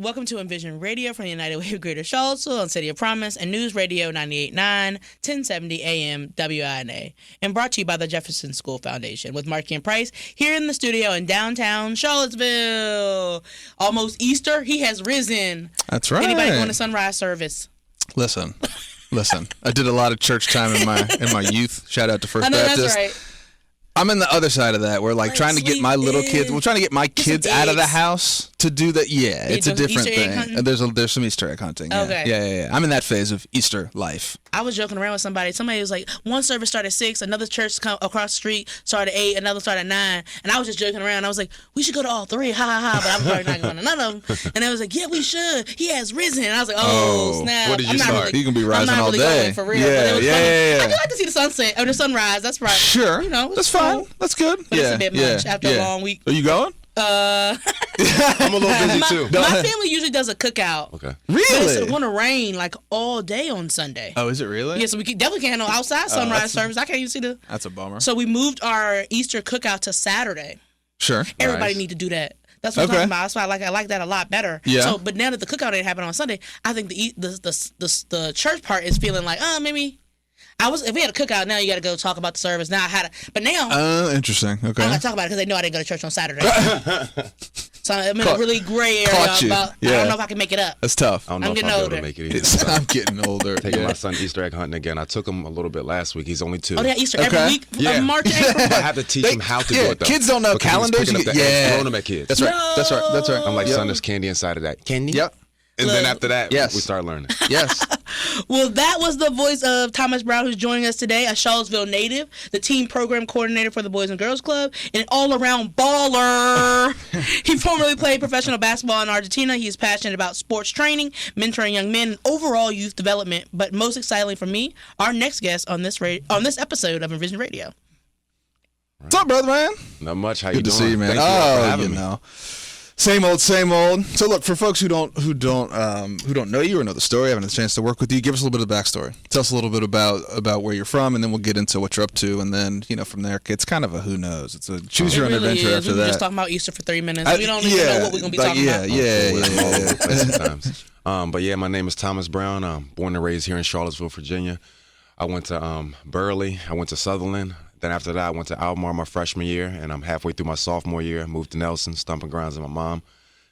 Welcome to Envision Radio from the United Way of Greater Charlottesville on City of Promise and News Radio 98.9, 1070 AM WINA. And brought to you by the Jefferson School Foundation with Markiana Price here in the studio in downtown Charlottesville. Almost Easter. He has risen. That's right. Anybody going to sunrise service? Listen. I did a lot of church time in my youth. Shout out to First Baptist. That's right. I'm in the other side of that. We're like trying to get my little kids. We're trying to get my kids out of the house to do that. Yeah, it's a different thing. There's some Easter egg hunting. Yeah. Okay. Yeah. I'm in that phase of Easter life. I was joking around with somebody. Somebody was like, one service started at 6, another church across the street started at 8, another started at 9. And I was just joking around. I was like, we should go to all three. Ha ha ha. But I'm probably not going to none of them. And I was like, yeah, we should. He has risen. And I was like, oh snap. What did you I'm start? Really, you can be rising I'm not all really day. Going for real. Yeah. I do like to see the sunset or the sunrise. That's right. Sure. That's fine. Cool. That's good. But it's a bit much after a long week. Are you going? I'm a little busy too. My family usually does a cookout. Okay. Really? But it's going to rain like all day on Sunday. Oh, is it really? Yeah, so we definitely can't have no outside sunrise service. I can't even see the. That's a bummer. So we moved our Easter cookout to Saturday. Sure. Everybody need to do that. That's what I'm talking about. That's why I like that a lot better. Yeah. So, but now that the cookout ain't happening on Sunday, I think the church part is feeling like, maybe. If we had a cookout, now you got to go talk about the service. Now I had but now. Interesting. Okay. I'm not going to talk about it because they know I didn't go to church on Saturday. So I'm in a really gray area about, I don't know if I can make it up. That's tough. I don't know if I'll be able to make it either. I'm getting older. Taking my son Easter egg hunting again. I took him a little bit last week. He's only 2. Oh, they got Easter every week of March and April? I have to teach him how to do it, though. Kids don't know calendars. Throwing them at kids. That's right. I'm like, son, there's candy inside of that. Candy? Yep. And then after that, we start learning. Yes. Well, that was the voice of Thomas Brown, who's joining us today, a Charlottesville native, the team program coordinator for the Boys and Girls Club, and an all-around baller. He formerly played professional basketball in Argentina. He is passionate about sports training, mentoring young men, and overall youth development. But most excitingly for me, our next guest on this episode of Envision Radio. What's up, brother, man? Not much. How you doing? Good to see you, man. Thank you for having me. Same old. So look, for folks who don't know you or know the story, haven't had a chance to work with you, give us a little bit of backstory. Tell us a little bit about where you're from, and then we'll get into what you're up to, and then from there, it's kind of a who knows. It's a choose your own adventure after that. We were just talking about Easter for 3 minutes. We don't even know what we're gonna be talking about. Yeah. But yeah, my name is Thomas Brown. I'm born and raised here in Charlottesville, Virginia. I went to Burley. I went to Sutherland. Then after that, I went to Albemarle my freshman year, and I'm halfway through my sophomore year. Moved to Nelson, stomping grounds with my mom.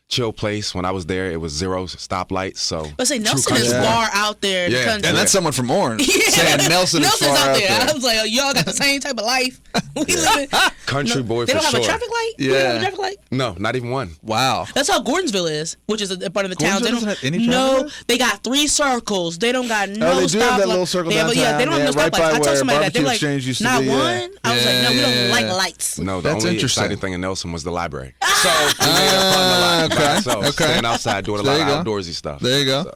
Chill place. When I was there, it was 0 stoplights. So, but say Nelson is far out there in the country. And that's someone from Orange saying Nelson is far out there. I was like, y'all got the same type of life. We live in country boy for sure. They don't have a traffic light? Yeah. They don't have a traffic light? No, not even one. Wow. That's how Gordonsville is, which is a part of the town. They don't have any No, they got 3 circles. They don't got no stoplights. They do have that little circle downtown. Yeah, they don't have no stoplights. I told somebody that. They're like, not one? I was like, no, we don't like lights. No, the only exciting thing in Nelson was the library. So, we made a fun life. Okay. Outside doing a lot of outdoorsy stuff. There you go.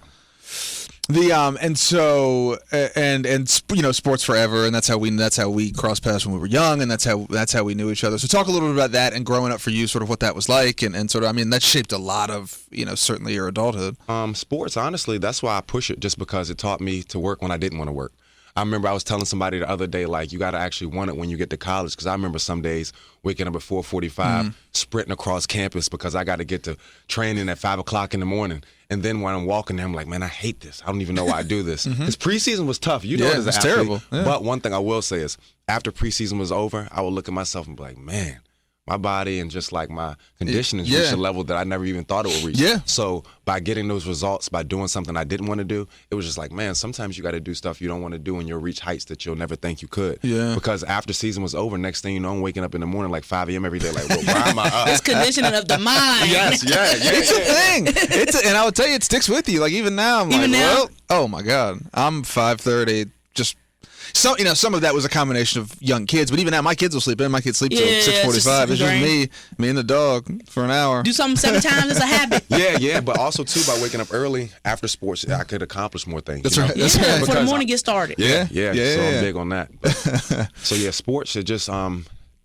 Sports forever, and that's how we crossed paths when we were young, and that's how we knew each other. So talk a little bit about that and growing up for you, sort of what that was like, and sort of that shaped a lot of certainly your adulthood. Sports, honestly, that's why I push it, just because it taught me to work when I didn't want to work. I remember I was telling somebody the other day, like, you got to actually want it when you get to college, because I remember some days waking up at 4:45, sprinting across campus because I got to get to training at 5 o'clock in the morning. And then when I'm walking there, I'm like, man, I hate this. I don't even know why I do this. Because preseason was tough. You know it as an athlete. Terrible. Yeah. But one thing I will say is, after preseason was over, I would look at myself and be like, man, my body and just like my conditioning reached a level that I never even thought it would reach. Yeah. So by getting those results, by doing something I didn't want to do, it was just like, man, sometimes you got to do stuff you don't want to do and you'll reach heights that you'll never think you could. Yeah. Because after season was over, next thing you know, I'm waking up in the morning like 5 a.m. every day, like, well, why am I up? It's conditioning of the mind. Yes, yeah. It's a thing. And I would tell you, it sticks with you. Like even now, I'm well, oh my God, I'm 5:30, just. So some of that was a combination of young kids, but even now my kids will sleep in. My kids sleep till 6:45. It's just me and the dog for an hour. Do something 7 times. It's a habit. Yeah, but also too by waking up early after sports, I could accomplish more things. That's right. Before the morning gets started. Yeah. So I'm big on that. So yeah, sports it just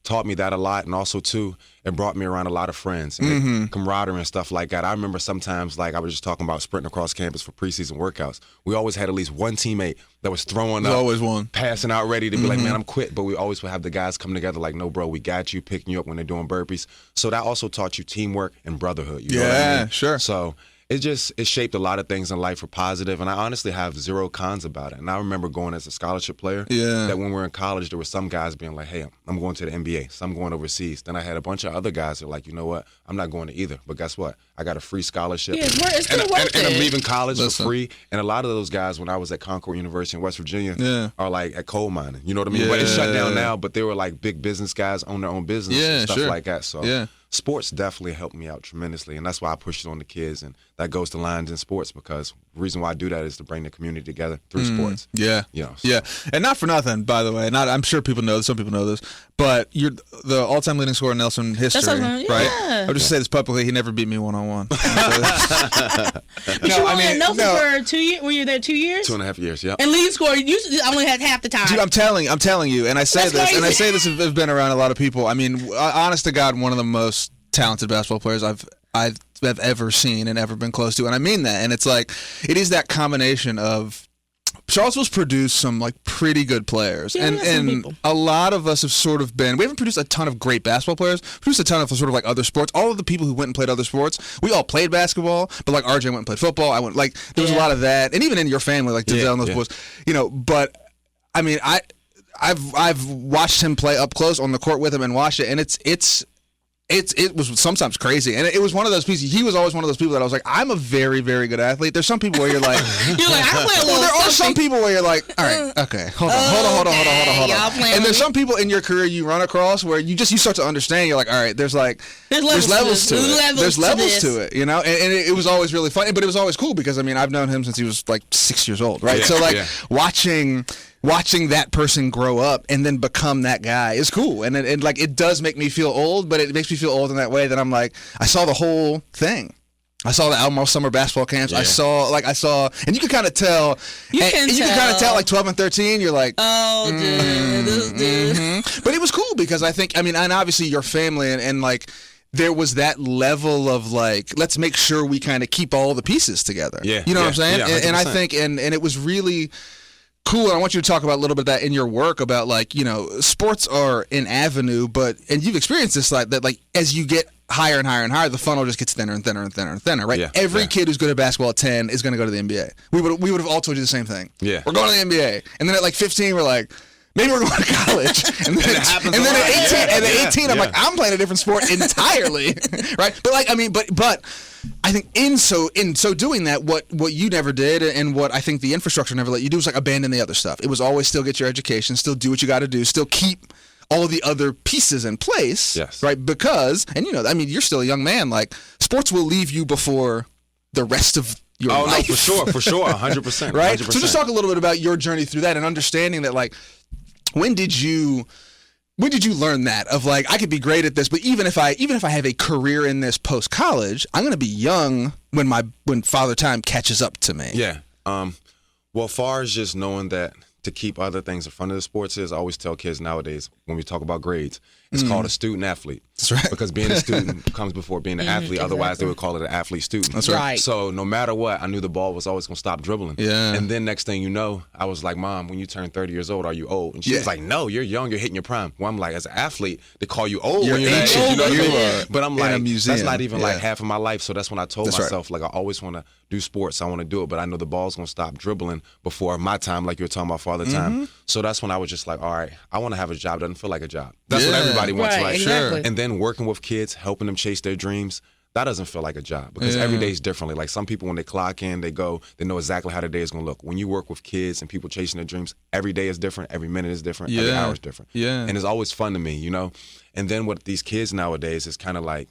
taught me that a lot, and also too, it brought me around a lot of friends and camaraderie and stuff like that. I remember sometimes, like I was just talking about sprinting across campus for preseason workouts. We always had at least one teammate that was throwing up, always one passing out, ready to be like, man, I'm quit. But we always would have the guys come together like, no, bro, we got you, picking you up when they're doing burpees. So that also taught you teamwork and brotherhood. You know what I mean? Sure. So it shaped a lot of things in life for positive, and I honestly have zero cons about it. And I remember going as a scholarship player. Yeah. That when we were in college, there were some guys being like, "Hey, I'm going to the NBA, so I'm going overseas." Then I had a bunch of other guys that were like, "You know what? I'm not going to either." But guess what? I got a free scholarship. Yeah, it's still worth and I'm it. leaving college for free. And a lot of those guys, when I was at Concord University in West Virginia, are like at coal mining. You know what I mean? Yeah. But it's shut down now. But they were like big business guys, own their own business and stuff like that. So sports definitely helped me out tremendously, and that's why I push it on the kids, and that goes to Lions in sports, because the reason why I do that is to bring the community together through sports. Yeah, you know, yeah, and not for nothing, by the way. I'm sure people know this. Some people know this, but you're the all-time leading scorer in Nelson history, right? I'll just say this publicly: he never beat me one-on-one. You were at Nelson for 2 years. Were you there 2 years? 2.5 years, yeah. And leading scorer, you only had half the time. Dude, I'm telling you, and I say That's this, crazy. and I say this. I've been around a lot of people. I mean, honest to God, one of the most talented basketball players I've ever seen and ever been close to, and I mean that. And it's like, it is that combination of Charlottesville's produced some like pretty good players, and a lot of us have sort of been. We haven't produced a ton of great basketball players. Produced a ton of sort of like other sports. All of the people who went and played other sports, we all played basketball, but like RJ went and played football. I went like there was a lot of that, and even in your family, like Denzel and those boys, you know. But I mean, I've watched him play up close on the court with him and watched it, and it was sometimes crazy, and it was one of those pieces. He was always one of those people that I was like, I'm a very, very good athlete. There's some people where you're like, I play a little there are some people where you're like, all right, okay, hold on. And there's some people in your career you run across where you start to understand. You're like, all right, there's levels to it. There's levels to it, you know. And it was always really funny, but it was always cool because I mean I've known him since he was like 6 years old, right? So like watching that person grow up and then become that guy is cool, and like it does make me feel old, but it makes me feel old in that way that I'm like, I saw the whole thing. I saw the Albemarle summer basketball camps. I saw, and you can kind of tell. You can kind of tell, like 12 and 13. You're like, this dude. But it was cool because I think, I mean, and obviously your family and like. There was that level of like, let's make sure we kind of keep all the pieces together. Yeah, you know what I'm saying? Yeah, and I think, and it was really cool. And I want you to talk about a little bit of that in your work about like, you know, sports are an avenue, and you've experienced this like that, like as you get higher and higher and higher, the funnel just gets thinner and thinner and thinner and thinner, right? Yeah, Every kid who's good at basketball at 10 is going to go to the NBA. We would have all told you the same thing. Yeah, we're going to the NBA, and then at like 15, we're like, maybe we're going to college, and then at 18, I'm like, I'm playing a different sport entirely, right? But like, I mean, but I think in so doing that, what you never did, and what I think the infrastructure never let you do was like abandon the other stuff. It was always still get your education, still do what you got to do, still keep all of the other pieces in place, right? Because, and you know, I mean, you're still a young man. Like sports will leave you before the rest of your life. No, for sure, 100%, right? 100%. So just talk a little bit about your journey through that and understanding that, like. When did you learn that of like I could be great at this, but even if I have a career in this post college, I'm gonna be young when Father Time catches up to me. Yeah. Well, far as just knowing that to keep other things in front of the sports is, I always tell kids nowadays when we talk about grades, it's called a student athlete. That's right. Because being a student comes before being an athlete. Otherwise, they would call it an athlete student. That's right. So no matter what, I knew the ball was always going to stop dribbling. Yeah. And then next thing you know, I was like, Mom, when you turn 30 years old, are you old? And she was like, no, you're young. You're hitting your prime. Well, I'm like, as an athlete, they call you old when you're ancient. You know what I mean? But I'm like, that's not even like half of my life. So that's when I told myself, like, I always want to do sports. I want to do it. But I know the ball's going to stop dribbling before my time, like you were talking about Father Time. So that's when I was just like, all right, I want to have a job that doesn't feel like a job. That's what everybody wants, right? Exactly. And then working with kids, helping them chase their dreams, that doesn't feel like a job because every day is differently. Like some people, when they clock in, they go, they know exactly how their day is going to look. When you work with kids and people chasing their dreams, every day is different, every minute is different, every hour is different. Yeah. And it's always fun to me, you know? And then with these kids nowadays, it's kind of like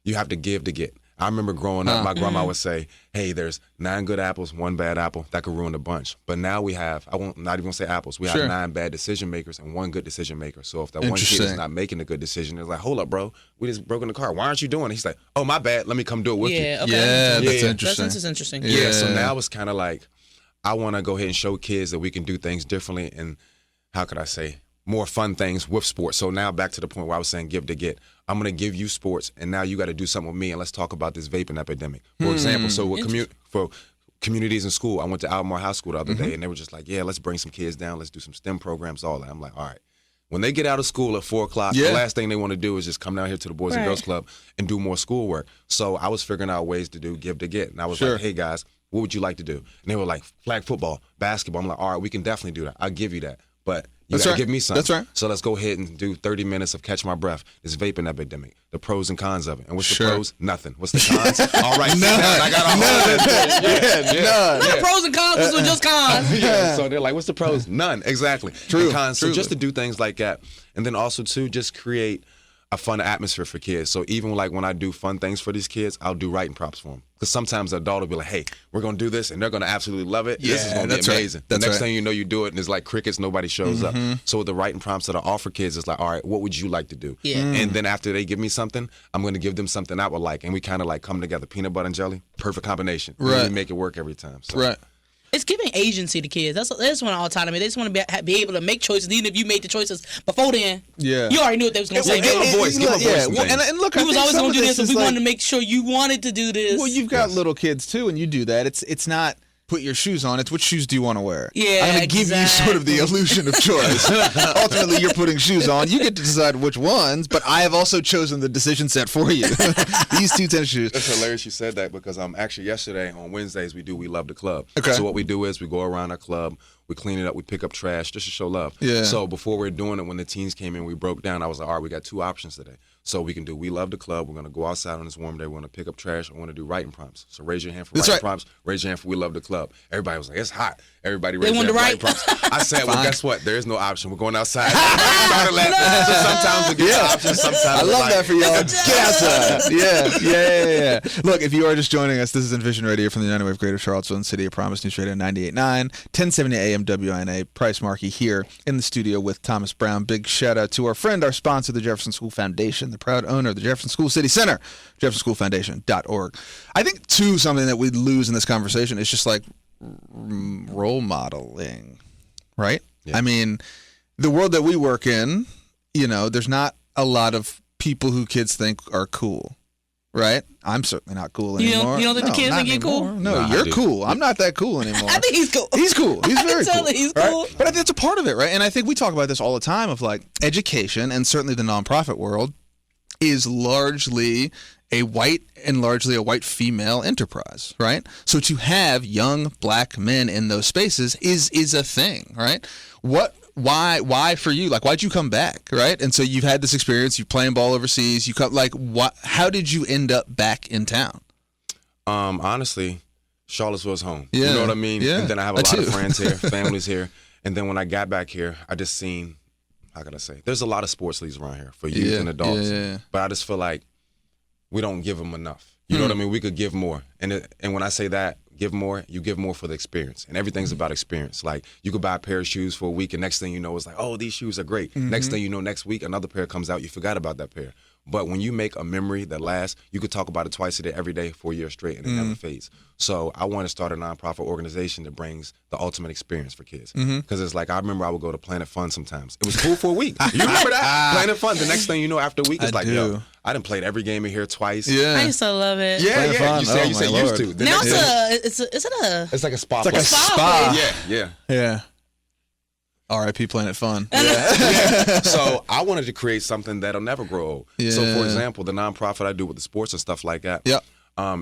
you have to give to get. I remember growing up, my grandma would say, hey, there's 9 good apples, 1 bad apple. That could ruin a bunch. But now we have, not even going to say apples, we have 9 bad decision makers and 1 good decision maker. So if that one kid is not making a good decision, it's like, hold up, bro. We just broke in the car. Why aren't you doing it? He's like, oh, my bad. Let me come do it with you. Okay. Yeah, that's interesting. That's interesting. Yeah, so now it's kind of like, I want to go ahead and show kids that we can do things differently and, how could I say, more fun things with sports. So now back to the point where I was saying give to get. I'm going to give you sports, and now you got to do something with me, and let's talk about this vaping epidemic. For example, so with for communities in school, I went to Albemarle High School the other day, and they were just like, yeah, let's bring some kids down. Let's do some STEM programs, all that. I'm like, all right. When they get out of school at 4 o'clock, the last thing they want to do is just come down here to the Boys and Girls Club and do more schoolwork. So I was figuring out ways to do give to get. And I was like, hey, guys, what would you like to do? And they were like, flag football, basketball. I'm like, all right, we can definitely do that. I'll give you that. But you got to give me something. That's right. So let's go ahead and do 30 minutes of Catch My Breath, this vaping epidemic, the pros and cons of it. And what's the pros? Nothing. What's the cons? All right, none. I got a whole None. The pros and cons was just cons. So they're like, what's the pros? None. Exactly. True. And cons. So just to do things like that. And then also, too, just create a fun atmosphere for kids. So even like when I do fun things for these kids, I'll do writing prompts for them. Because sometimes the adult will be like, hey, we're going to do this, and they're going to absolutely love it. This is going to be amazing. The next thing you know, you do it, and it's like crickets, nobody shows up. So with the writing prompts that I offer kids, it's like, all right, what would you like to do? And then after they give me something, I'm going to give them something I would like. And we kind of like come together. Peanut butter and jelly, perfect combination. Right. We make it work every time. So. Right. It's giving agency to kids. That's what autonomy. They just want to be able to make choices, even if you made the choices before then. Yeah. You already knew what they was going to say. Give them a voice. Give them a voice. And look, We I was think always some going of to do this, and we is wanted to make sure you wanted to do this. Well, you've got little kids too, and you do that. It's not put your shoes on. It's what shoes do you want to wear? Yeah, I'm going to give you sort of the illusion of choice. Ultimately, you're putting shoes on. You get to decide which ones, but I have also chosen the decision set for you. These 2 tennis shoes. That's hilarious you said that because actually yesterday on Wednesdays we love the club. Okay. So what we do is we go around our club, we clean it up, we pick up trash just to show love. Yeah. So before we're doing it, when the teens came in, we broke down. I was like, all right, we got 2 options today. So we can do We Love the Club. We're going to go outside on this warm day. We're going to pick up trash. We're going to do writing prompts. So raise your hand for writing prompts. Raise your hand for We Love the Club. Everybody was like, it's hot. Everybody raised their hand for writing prompts. I said, well, guess what? There is no option. We're going outside. Started laughing. So sometimes we get options. Sometimes I love that for y'all. Get outside. Yeah. Look, if you are just joining us, this is Envision Radio from the United Way of Greater Charlottesville and City of Promise News Radio 98.9, 1070 AM WINA. Price Markey here in the studio with Thomas Brown. Big shout out to our friend, our sponsor, the Jefferson School Foundation, the proud owner of the Jefferson School City Center, jeffersonschoolfoundation.org. I think, too, something that we'd lose in this conversation is just like role modeling, right? Yeah. I mean, the world that we work in, there's not a lot of people who kids think are cool, right? I'm certainly not cool anymore. You don't think the kids think you're cool? No, you're cool. I'm not that cool anymore. I think he's cool. He's cool. He's very cool. He's cool. Right? But I think that's a part of it, right? And I think we talk about this all the time of like education, and certainly the nonprofit world is largely a white female enterprise, right? So to have young black men in those spaces is a thing, right? Why for you? Like, why'd you come back, right? And so you've had this experience, you're playing ball overseas, how did you end up back in town? Honestly, Charlottesville's home. Yeah. You know what I mean? Yeah. And then I have a lot of friends here, families here. And then when I got back here, I just seen, how can I say, there's a lot of sports leagues around here for youth and adults. Yeah. But I just feel like we don't give them enough. You know what I mean? We could give more. And when I say that, give more, you give more for the experience. And everything's about experience. Like, you could buy a pair of shoes for a week, and next thing you know, it's like, oh, these shoes are great. Next thing you know, next week, another pair comes out. You forgot about that pair. But when you make a memory that lasts, you could talk about it twice a day, every day, for a year straight, and it never fades. So I want to start a nonprofit organization that brings the ultimate experience for kids. Because it's like, I remember I would go to Planet Fun sometimes. It was cool for a week. You remember that? Planet Fun. The next thing you know, after a week, it's like, yo, I done played every game in here twice. I used to love it. Yeah. You say used to. Now it's like a spa. It's like a spa. Yeah. R.I.P. Planet Fun. So I wanted to create something that'll never grow old. So, for example, the nonprofit I do with the sports and stuff like that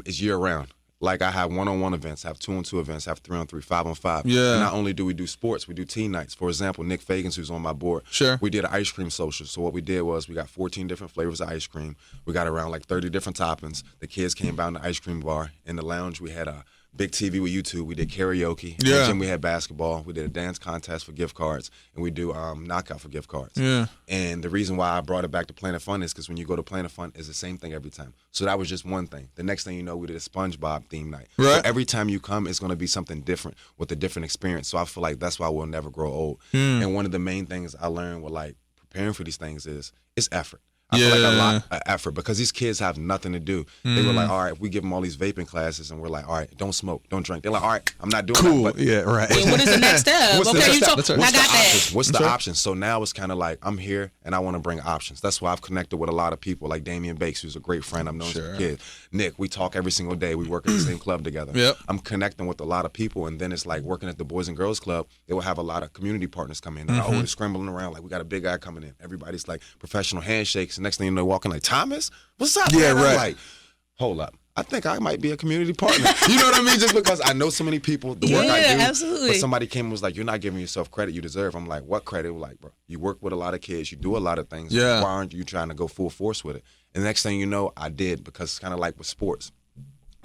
is year-round. Like, I have one-on-one events, I have 2-on-2 events, I have 3-on-3, 5-on-5. Yeah. And not only do we do sports, we do teen nights. For example, Nick Fagans, who's on my board, we did an ice cream social. So what we did was we got 14 different flavors of ice cream. We got around like 30 different toppings. The kids came by in the ice cream bar. In the lounge, we had a big TV with YouTube. We did karaoke. In the gym, we had basketball. We did a dance contest for gift cards, and we do knockout for gift cards. Yeah. And the reason why I brought it back to Planet Fun is because when you go to Planet Fun, it's the same thing every time. So that was just one thing. The next thing you know, we did a SpongeBob theme night. Right. So every time you come, it's going to be something different with a different experience. So I feel like that's why we'll never grow old. And one of the main things I learned with like preparing for these things is effort. I feel like a lot of effort because these kids have nothing to do. They were like, all right, we give them all these vaping classes, and we're like, all right, don't smoke, don't drink. They're like, all right, I'm not doing cool. that. But Yeah, right. Well, what is the next step? What's the Okay, next you step? told. What's I got the that. options? What's the options? So now it's kind of like I'm here and I want to bring options. That's why I've connected with a lot of people like Damian Bakes, who's a great friend I've known since a kid. Nick, we talk every single day. We work at the same club together. Yep. I'm connecting with a lot of people, and then it's like working at the Boys and Girls Club. They will have a lot of community partners come in. Oh, they're scrambling around like we got a big guy coming in. Everybody's like professional handshakes. And next thing you know, walking like, Thomas, what's up? Yeah, man? right. I'm like, hold up. I think I might be a community partner. You know what I mean? Just because I know so many people, the work I do. Absolutely. But somebody came and was like, you're not giving yourself credit you deserve. I'm like, what credit? Like, bro, you work with a lot of kids. You do a lot of things. Yeah. Why aren't you trying to go full force with it? And the next thing you know, I did, because it's kind of like with sports.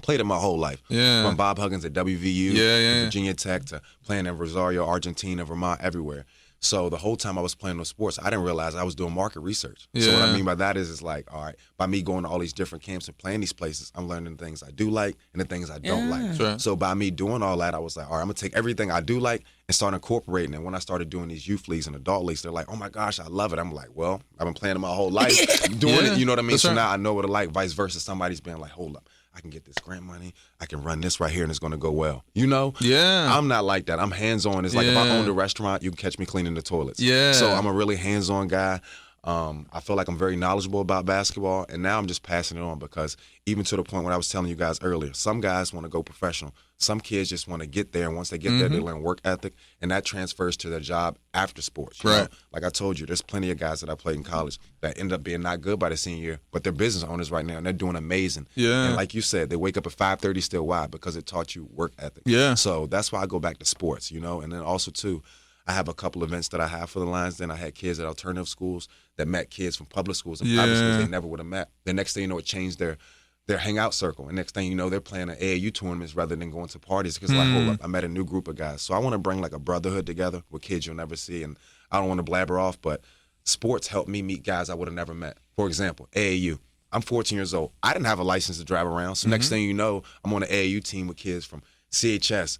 Played it my whole life. Yeah. From Bob Huggins at WVU, to Virginia Tech, to playing in Rosario, Argentina, Vermont, everywhere. So the whole time I was playing those sports, I didn't realize I was doing market research. So what I mean by that is, it's like, all right, by me going to all these different camps and playing these places, I'm learning the things I do like and the things I don't like. Sure. So by me doing all that, I was like, all right, I'm going to take everything I do like and start incorporating it. When I started doing these youth leagues and adult leagues, they're like, oh my gosh, I love it. I'm like, well, I've been playing it my whole life doing it. You know what I mean? That's So right. now I know what it like. Vice versa, somebody's been like, hold up. I can get this grant money. I can run this right here, and it's going to go well. You know? Yeah. I'm not like that. I'm hands-on. It's like if I owned a restaurant, you can catch me cleaning the toilets. Yeah. So I'm a really hands-on guy. I feel like I'm very knowledgeable about basketball, and now I'm just passing it on, because even to the point when I was telling you guys earlier, some guys want to go professional. Some kids just want to get there, and once they get there, they learn work ethic, and that transfers to their job after sports. You know? Like I told you, there's plenty of guys that I played in college that end up being not good by the senior year, but they're business owners right now, and they're doing amazing. Yeah. And like you said, they wake up at 5:30 still. Why? Because it taught you work ethic. Yeah. So that's why I go back to sports, you know, and then also, too, I have a couple events that I have for the Lions. Then I had kids at alternative schools that met kids from public schools and private schools they never would have met. The next thing you know, it changed their hangout circle. And next thing you know, they're playing at AAU tournaments rather than going to parties. Because like, hold up, I met a new group of guys. So I want to bring like a brotherhood together with kids you'll never see. And I don't want to blabber off, but sports helped me meet guys I would have never met. For example, AAU. I'm 14 years old. I didn't have a license to drive around. So next thing you know, I'm on an AAU team with kids from CHS,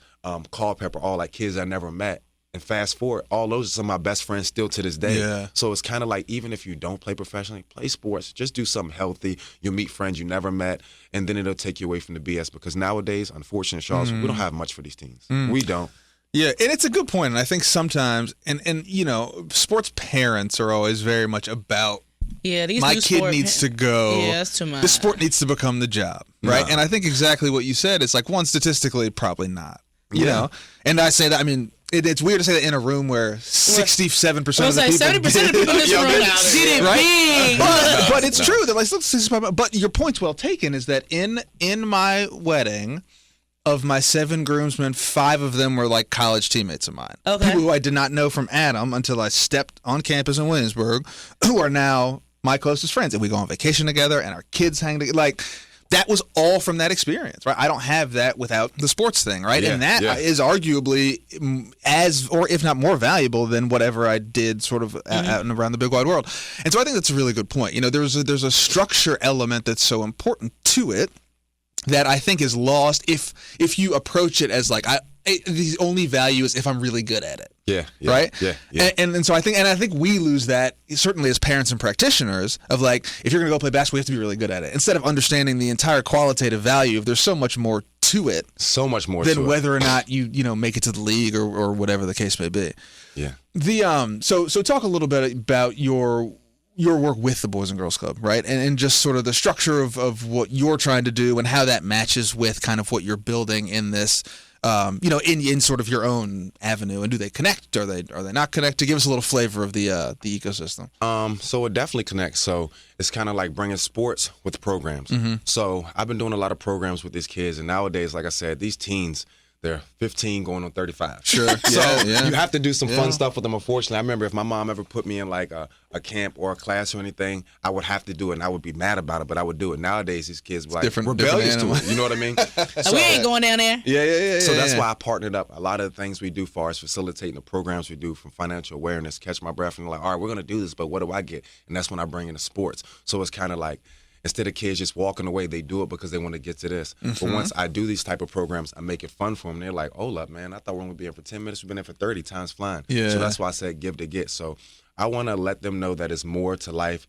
Culpeper, all like kids I never met. And fast forward, all those are some of my best friends still to this day. Yeah. So it's kind of like, even if you don't play professionally, play sports. Just do something healthy. You'll meet friends you never met, and then it'll take you away from the BS. Because nowadays, unfortunately, Charles, we don't have much for these teens. We don't. Yeah, and it's a good point. And I think sometimes, and you know, sports parents are always very much about, these my new kid sport needs to go. Yeah, that's too much. The sport needs to become the job, right? And I think exactly what you said. It's like, one, statistically, probably not. You know, and I say that. I mean, it's weird to say that in a room where 67% of the people 70% of the people in this room did it big. But it's true that like 65%. But your point's well taken. Is that in my wedding, of my 7 groomsmen, 5 of them were like college teammates of mine. Okay. People who I did not know from Adam until I stepped on campus in Williamsburg, who are now my closest friends, and we go on vacation together, and our kids hang together. Like, that was all from that experience, right? I don't have that without the sports thing, right? Yeah, and that is arguably as, or if not more valuable than whatever I did sort of out and around the big wide world. And so I think that's a really good point. You know, there's a structure element that's so important to it that I think is lost if you approach it as like, the only value is if I'm really good at it. Yeah. Right? Yeah. And so I think we lose that, certainly as parents and practitioners, of like, if you're going to go play basketball, you have to be really good at it. Instead of understanding the entire qualitative value of, there's so much more to it. So much more than to whether or not you know make it to the league or whatever the case may be. Yeah. So talk a little bit about your work with the Boys and Girls Club, right? And just sort of the structure of what you're trying to do and how that matches with kind of what you're building in this, in sort of your own avenue. And do they connect? Are they not connected? Give us a little flavor of the ecosystem. So it definitely connects. So it's kind of like bringing sports with programs. So I've been doing a lot of programs with these kids, and nowadays, like I said, these teens, they're 15 going on 35. Sure. So you have to do some fun stuff with them, unfortunately. I remember if my mom ever put me in like a camp or a class or anything, I would have to do it, and I would be mad about it, but I would do it. Nowadays, these kids are like rebellious to it. You know what I mean? So, we ain't going down there. Yeah. So that's why I partnered up. A lot of the things we do far as facilitating the programs we do, from financial awareness, catch my breath, and like, all right, we're going to do this, but what do I get? And that's when I bring in the sports. So it's kind of like, instead of kids just walking away, they do it because they want to get to this. But once I do these type of programs, I make it fun for them. They're like, oh, look, man, I thought we were going to be here for 10 minutes. We've been here for 30, times flying. Yeah. So that's why I said give to get. So I want to let them know that it's more to life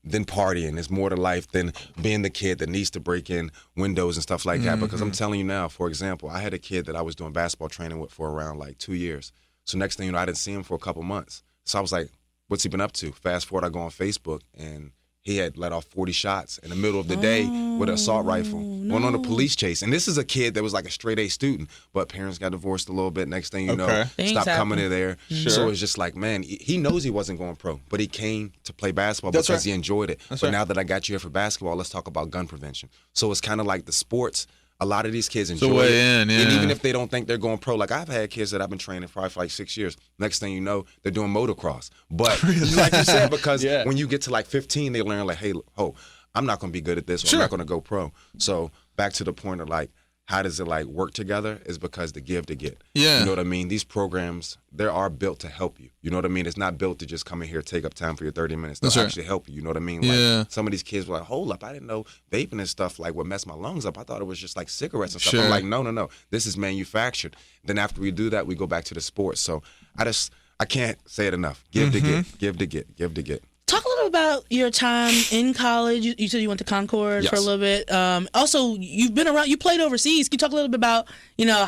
than partying. There's more to life than being the kid that needs to break in windows and stuff like that. Because I'm telling you now, for example, I had a kid that I was doing basketball training with for around like 2 years. So next thing you know, I didn't see him for a couple months. So I was like, what's he been up to? Fast forward, I go on Facebook, and he had let off 40 shots in the middle of the day with an assault rifle. Went on a police chase. And this is a kid that was like a straight A student, but parents got divorced a little bit. Next thing you know, stopped coming in there. Sure. So it's just like, man, he knows he wasn't going pro, but he came to play basketball because he enjoyed it. But now that I got you here for basketball, let's talk about gun prevention. So it's kind of like the sports. A lot of these kids enjoy it. And even if they don't think they're going pro, like I've had kids that I've been training probably for like 6 years. Next thing you know, they're doing motocross. But like you said, because when you get to like 15, they learn like, hey, I'm not going to be good at this, or I'm not going to go pro. So back to the point of like, how does it like work together is because the give to get. You know what I mean? These programs, they are built to help you. You know what I mean? It's not built to just come in here, take up time for your 30 minutes. They'll actually help you. You know what I mean? Like some of these kids were like, hold up, I didn't know vaping and stuff like would mess my lungs up. I thought it was just like cigarettes and stuff. I'm like, no. This is manufactured. Then after we do that, we go back to the sports. So I can't say it enough. Give to get, give to get, give to get. Talk a little about your time in college. You said you went to Concord for a little bit. Also, you've been around. You played overseas. Can you talk a little bit about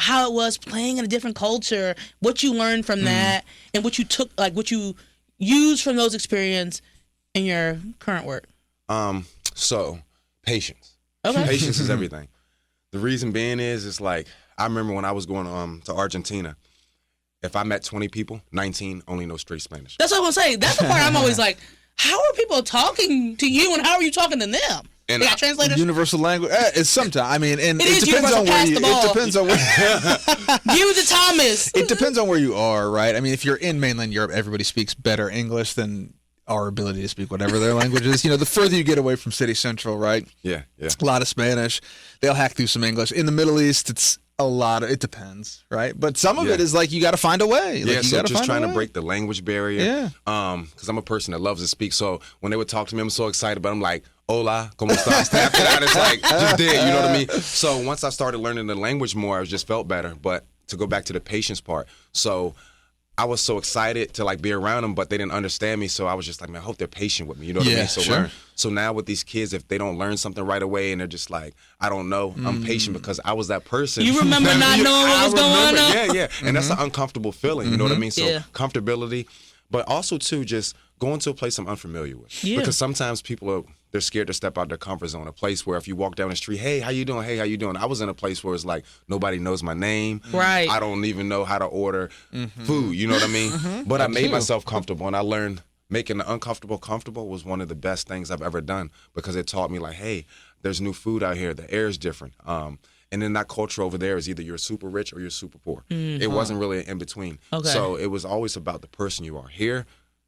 how it was playing in a different culture, what you learned from that, and what you took, like what you used from those experiences in your current work? So patience. Okay. Patience is everything. The reason being is, it's like I remember when I was going to Argentina. If I met 20 people, 19 only know straight Spanish. That's what I'm gonna say. That's the part I'm always like, how are people talking to you and how are you talking to them? And they got translators? Universal language. It's sometimes. I mean, and it depends on where you. It depends on where. Give it to Thomas. It depends on where you are, right? I mean, if you're in mainland Europe, everybody speaks better English than our ability to speak whatever their language is. The further you get away from city central, right? Yeah. A lot of Spanish. They'll hack through some English. In the Middle East, it's a lot. It depends, right? But some of it is like you got to find a way. Like, so just trying to break the language barrier. Yeah. Because I'm a person that loves to speak. So when they would talk to me, I'm so excited. But I'm like, hola, ¿cómo estás? After that, it's like, just dig, you know what I mean? So once I started learning the language more, I just felt better. But to go back to the patience part, so I was so excited to like be around them, but they didn't understand me. So I was just like, man, I hope they're patient with me. You know what I mean? So So now with these kids, if they don't learn something right away and they're just like, I don't know, I'm patient because I was that person. You remember not knowing what was going on? Yeah. And that's an uncomfortable feeling. You know what I mean? So comfortability, but also too, just going to a place I'm unfamiliar with. Yeah. Because sometimes people they're scared to step out their comfort zone. A place where if you walk down the street, hey, how you doing? Hey, how you doing? I was in a place where it's like nobody knows my name. Right. I don't even know how to order food. You know what I mean? But I made myself comfortable, and I learned making the uncomfortable comfortable was one of the best things I've ever done because it taught me like, hey, there's new food out here. The air is different. And then that culture over there is either you're super rich or you're super poor. It wasn't really an in-between. Okay. So it was always about the person you are. Here,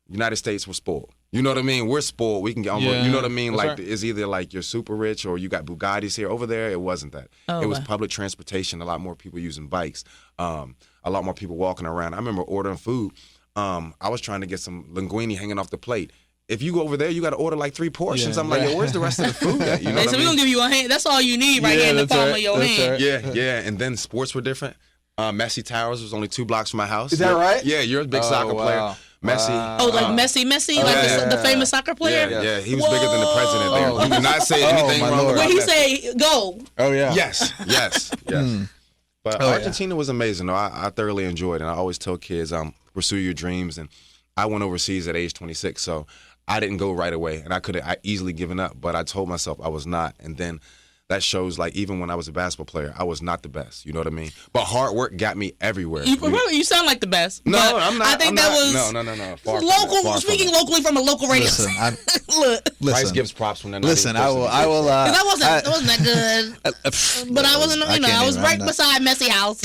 United States, we're spoiled. You know what I mean? We're spoiled. We can get on. You know what I mean? Like it's either like you're super rich or you got Bugattis here. Over there, it wasn't that. It was public transportation. A lot more people using bikes. A lot more people walking around. I remember ordering food. I was trying to get some linguine hanging off the plate. If you go over there, you got to order like 3 portions. I'm like, yo, where's the rest of the food at? You know what I mean? We're going to give you a hand. That's all you need right here in the palm of your hand. Yeah. And then sports were different. Messi Towers was only 2 blocks from my house. Is that right? Yeah, you're a big soccer player. Messi. Oh, like Messi, like the famous soccer player? Yeah, he was bigger than the president there. He did not say anything wrong about When he Messi. say, go. Oh, yeah. Yes. But Argentina was amazing. Though. I thoroughly enjoyed it. And I always tell kids, pursue your dreams. And I went overseas at age 26, so I didn't go right away. And I could have easily given up, but I told myself I was not. And then that shows, like, even when I was a basketball player, I was not the best. You know what I mean? But hard work got me everywhere. You sound like the best. No, I'm not. I think that was no. Local. Speaking locally from a local radio. Listen, Bryce gives props from that. Listen, I will. That wasn't that good. But I wasn't. I was right beside Messi house.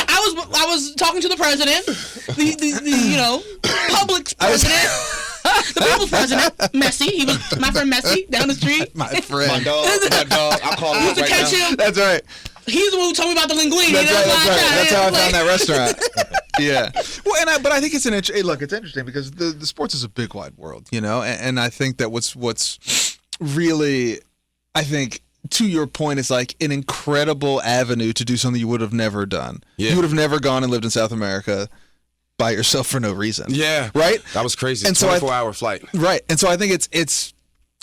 I was talking to the president, the public president. The people's president, Messi. He was my friend Messi down the street. My friend. My dog. I call him right now. Him. That's right. He's the one who told me about the linguine. That's right. That's how I found that restaurant. Yeah. Well, but I think it's it's interesting because the sports is a big wide world, and I think that what's really, I think, to your point, is like an incredible avenue to do something you would have never done. Yeah. You would have never gone and lived in South America. by yourself for no reason. Yeah. Right? That was crazy. And so 24-hour flight. Right. And so I think it's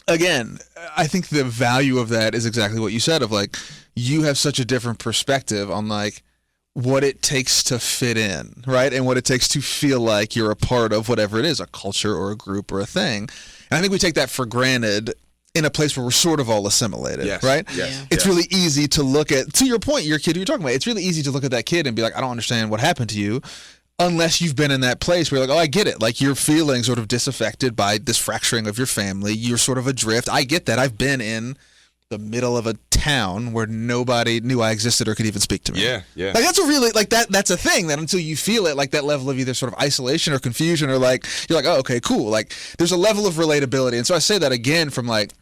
again, I think the value of that is exactly what you said, of like, you have such a different perspective on like what it takes to fit in, right? And what it takes to feel like you're a part of whatever it is, a culture or a group or a thing. And I think we take that for granted in a place where we're sort of all assimilated, right? Yes. Yeah. It's really easy to look at, to your point, your kid you're talking about, it's really easy to look at that kid and be like, I don't understand what happened to you, unless you've been in that place where you're like, oh, I get it. Like, you're feeling sort of disaffected by this fracturing of your family. You're sort of adrift. I get that. I've been in the middle of a town where nobody knew I existed or could even speak to me. Yeah. Like, that's a really, like, that's a thing that until you feel it, like that level of either sort of isolation or confusion, or like, you're like, oh, okay, cool. Like, there's a level of relatability. And so I say that again from like,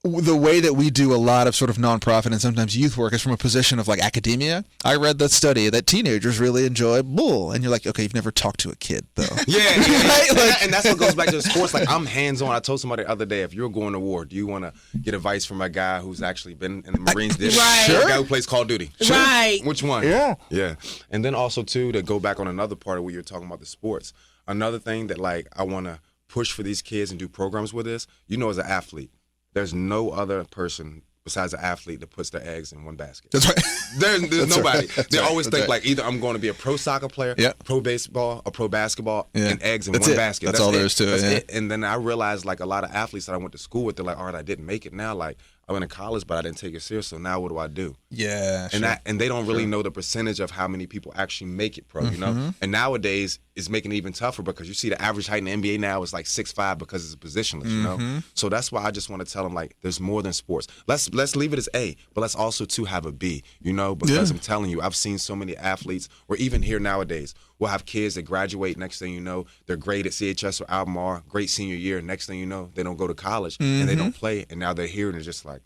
the way that we do a lot of sort of nonprofit and sometimes youth work is from a position of like academia. I read that study that teenagers really enjoy bull, and you're like, okay, you've never talked to a kid though. Yeah. Right? Like, and that's what goes back to the sports. Like, I'm hands-on. I told somebody the other day, if you're going to war, do you want to get advice from a guy who's actually been in the Marines? Right. Or a guy who plays Call of Duty? Right. Which one? Yeah. Yeah. And then also, too, to go back on another part of what you're talking about, the sports, another thing that, like, I want to push for these kids and do programs with is, as an athlete, there's no other person besides an athlete that puts their eggs in one basket. That's right. There's nobody. Right. They right. always That's think right. like either I'm going to be a pro soccer player, pro baseball, or pro basketball, and eggs in That's one it. basket. That's all there is to it. That's Yeah. it. And then I realized like a lot of athletes that I went to school with, they're like, all right, I didn't make it now. Like, I went to college, but I didn't take it serious. So now what do I do? Yeah. And they don't really know the percentage of how many people actually make it pro, you know? And nowadays it's making it even tougher because you see the average height in the NBA now is like 6'5" because it's positionless, you know? So that's why I just want to tell them like there's more than sports. Let's leave it as A, but let's also too have a B, you know? Because I'm telling you, I've seen so many athletes, or even here nowadays, we'll have kids that graduate, next thing you know, they're great at CHS or Albemarle, great senior year, next thing you know, they don't go to college and they don't play, and now they're here and they're just like,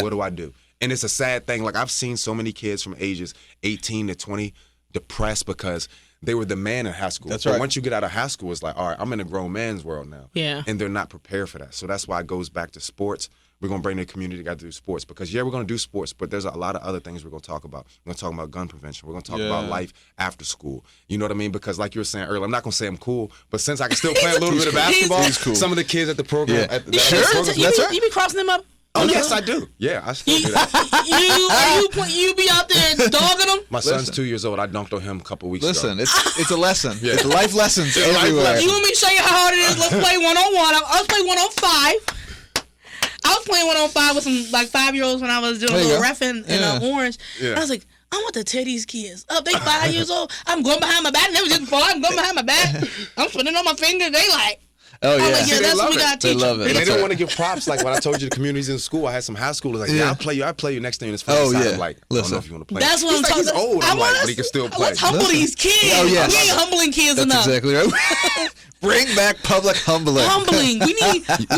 what do I do? And it's a sad thing. Like, I've seen so many kids from ages 18 to 20 depressed because they were the man in high school. That's but right. once you get out of high school, it's like, all right, I'm in a grown man's world now. Yeah. And they're not prepared for that. So that's why it goes back to sports. We're going to bring the community together to do sports because, we're going to do sports, but there's a lot of other things we're going to talk about. We're going to talk about gun prevention. We're going to talk about life after school. You know what I mean? Because like you were saying earlier, I'm not going to say I'm cool, but since I can still play a little bit of basketball, cool. some of the kids at the program, Yeah. You be crossing them up? Oh, yes, I do. Yeah, I still do that. You be out there dogging them? My son's 2 years old. I dunked on him a couple weeks ago. Listen, it's a lesson. It's life lessons life everywhere. lessons. You want me to show you how hard it is? Let's play one-on-one. I was playing 1-on-5. I was playing 1-on-5 with some like 5-year-olds when I was doing a little reffing in Orange. Yeah. And I was like, I want to tear these kids up. They 5 years old. I'm going behind my back. Never just before. I'm going behind my back. I'm spinning on my finger. They like. Oh yeah, I'm like, See, that's what we they got to They teach love them. it. And they That's don't right. want to give props. Like when I told you the communities in school, I had some high schoolers like, I'll play you next thing in this Oh, side. yeah. I'm like, I don't Listen. know if you want to play. That's what I'm talking He's about. old. I'm like, but he can still play. Let's humble these kids. Oh, yes. We ain't humbling kids That's enough. exactly right. Bring back public humbling. Humbling. We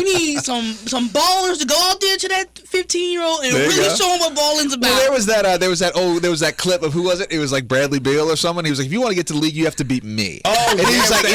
need some ballers to go out there to that 15-year-old and There you really go. show them what balling's about. Well, there was that clip of, who was it? It was like Bradley Beal or someone. He was like, if you want to get to the league, you have to beat me. Oh, and he was like,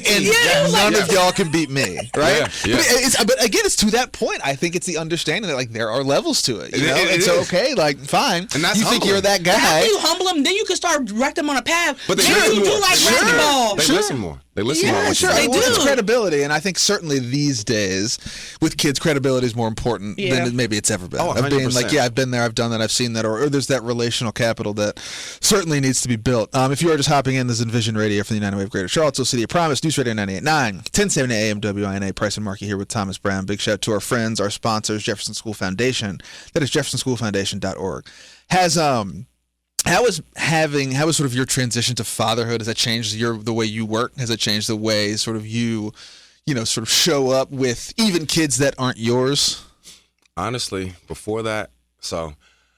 and none of y'all can beat me, right? Yeah. But again, it's to that point. I think it's the understanding that like there are levels to it. You know, It it's is. okay. Like, fine. And that's you think humbling. you're that After guy? you humble them, then you can start direct them on a path. But they Maybe listen you more. do like They listen more. basketball. They listen more. They listen more. Yeah, once sure, you they say do. it. It's credibility, and I think certainly these days, with kids, credibility is more important than maybe it's ever been. Oh, Of being like, 100%. yeah, I've been there, I've done that, I've seen that, or there's that relational capital that certainly needs to be built. If you are just hopping in, this is Envision Radio for the United Way of Greater Charlottesville, City of Promise, News Radio 98.9, 1070 AM WINA, Price and Markey here with Thomas Brown. Big shout out to our friends, our sponsors, Jefferson School Foundation. That is jeffersonschoolfoundation.org. How was sort of your transition to fatherhood? Has that changed the way you work? Has it changed the way sort of you sort of show up with even kids that aren't yours? Honestly, before that, so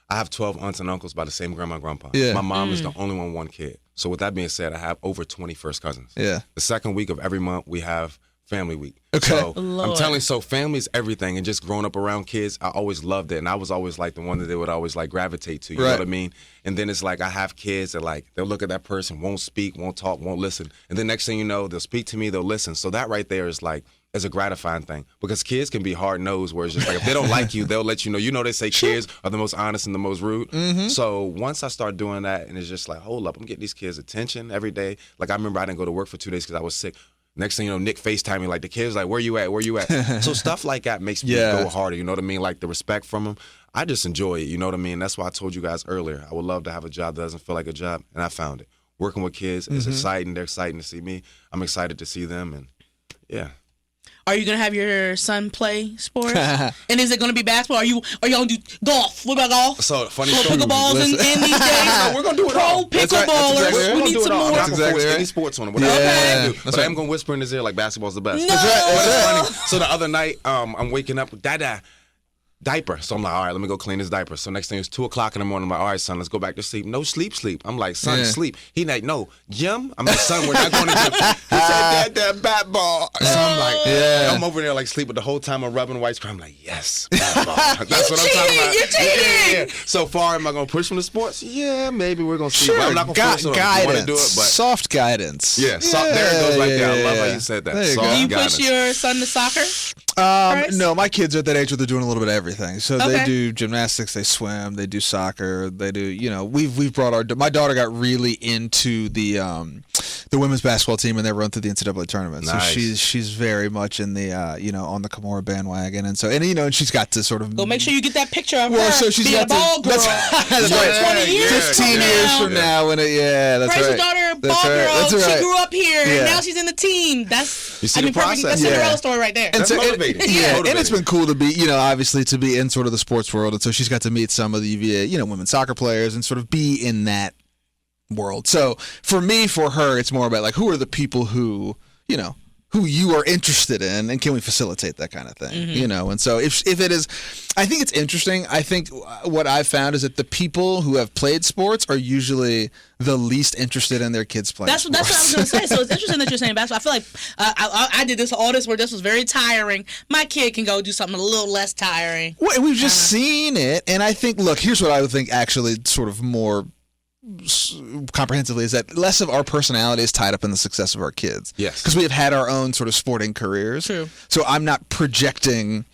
I have 12 aunts and uncles by the same grandma and grandpa. Yeah. My mom is the only one kid. So with that being said, I have over 20 first cousins. Yeah. The second week of every month, we have family week. Okay. So Lord. I'm telling, so family is everything. And just growing up around kids, I always loved it. And I was always like the one that they would always like gravitate to. You know Right. what I mean? And then it's like I have kids that like, they'll look at that person, won't speak, won't talk, won't listen. And then next thing you know, they'll speak to me, they'll listen. So that right there is like, is a gratifying thing because kids can be hard-nosed where it's just like if they don't like you, they'll let you know. You know they say kids are the most honest and the most rude. So once I start doing that and it's just like, hold up, I'm getting these kids attention every day. Like I remember I didn't go to work for 2 days because I was sick. Next thing you know, Nick FaceTime me like the kids like, where you at? Where you at? So stuff like that makes me go harder. You know what I mean? Like the respect from them. I just enjoy it. You know what I mean? That's why I told you guys earlier. I would love to have a job that doesn't feel like a job, and I found it. Working with kids is exciting. They're exciting to see me. I'm excited to see them, and yeah. Are you gonna have your son play sports? And is it gonna be basketball? Are you gonna do golf? What about golf? So funny story. Pickleballs in these days. No, we're gonna do it Pro all. pickleballers. We're We gonna need do it some all. more. I'm not gonna force Exactly any sports on him. Whatever Okay. I do. But I'm gonna whisper in his ear like basketball's the best. No. But it's funny. So the other night, I'm waking up with Dada. Diaper. So I'm like, all right, let me go clean his diaper. So next thing it's 2:00 in the morning. I'm like, all right, son, let's go back to sleep. No sleep. I'm like, son, sleep. He like, no, gym. I'm like, son, we're not going to gym. He said, that bat ball. So I'm like, I'm over there like sleeping the whole time. I'm rubbing White's crime. I'm like, yes, bat ball. That's what I'm talking about. You're cheating. Yeah. So far, am I going to push him to sports? Yeah, maybe we're going to see. Sure, But I'm not going to force him. guidance. Want to do it, but Soft guidance. yeah, there it goes right there. I love how you said that. There you Soft go. Do you guidance. push your son to soccer? No, my kids are at that age where they're doing a little bit of everything. So Okay. they do gymnastics, they swim, they do soccer, they do. You know, we've brought my daughter got really into the women's basketball team and they run through the NCAA tournament. Nice. So she's very much in the on the Kimura bandwagon, and so and she's got to sort of Go make sure you get that picture of her so she's being got a ball girl. That's So right. 20 years 15 from years now, from now, when that's Price's right. daughter, That's ball right. girl, That's right. she grew up here, Yeah. and now she's in the team. That's You see the perfect. process. That's a Cinderella Yeah. story right there. And That's motivating. Yeah, Motivating. and it's been cool to be, obviously to be in sort of the sports world, and so she's got to meet some of the, women's soccer players and sort of be in that world. So for her, it's more about like who are the people who you are interested in, and can we facilitate that kind of thing, And so if it is, I think it's interesting. I think what I've found is that the people who have played sports are usually the least interested in their kids playing That's what I was going to say. So it's interesting that you're saying basketball. I feel like I did all this where this was very tiring. My kid can go do something a little less tiring. Well, we've just seen it, and I think, look, here's what I would think actually sort of more comprehensively is that less of our personality is tied up in the success of our kids. Yes. Because we have had our own sort of sporting careers. True. So I'm not projecting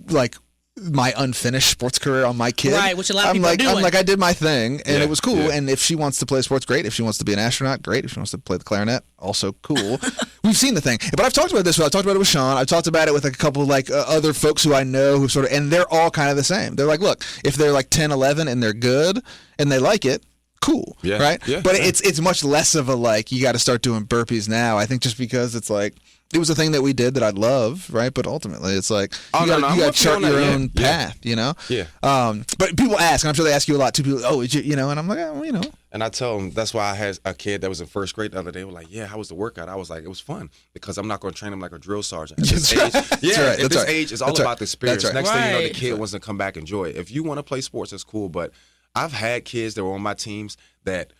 like my unfinished sports career on my kid. Right, which a lot of people are doing. I'm like, I did my thing, and Yeah, it was cool. yeah. And if she wants to play sports, great. If she wants to be an astronaut, great. If she wants to play the clarinet, also cool. We've seen the thing. But I've talked about this. I've talked about it with Sean. I've talked about it with a couple of other folks who I know who sort of, and they're all kind of the same. They're like, look, if they're like 10, 11 and they're good and they like it, cool, Yeah, right? yeah, but yeah. it's much less of a like you got to start doing burpees now. I think just because it's like it was a thing that we did that I love, right? But ultimately, it's like you got to chart your own path, Yeah. But people ask, and I'm sure they ask you a lot too. People, and I'm like, And I tell them that's why I had a kid that was in first grade the other day. They were like, yeah, how was the workout? I was like, it was fun because I'm not going to train him like a drill sergeant. At this age, at this age, it's all about the experience. That's right. Next thing you know, the Right. kid wants to come back and enjoy it. If you want to play sports, that's cool. But I've had kids that were on my teams that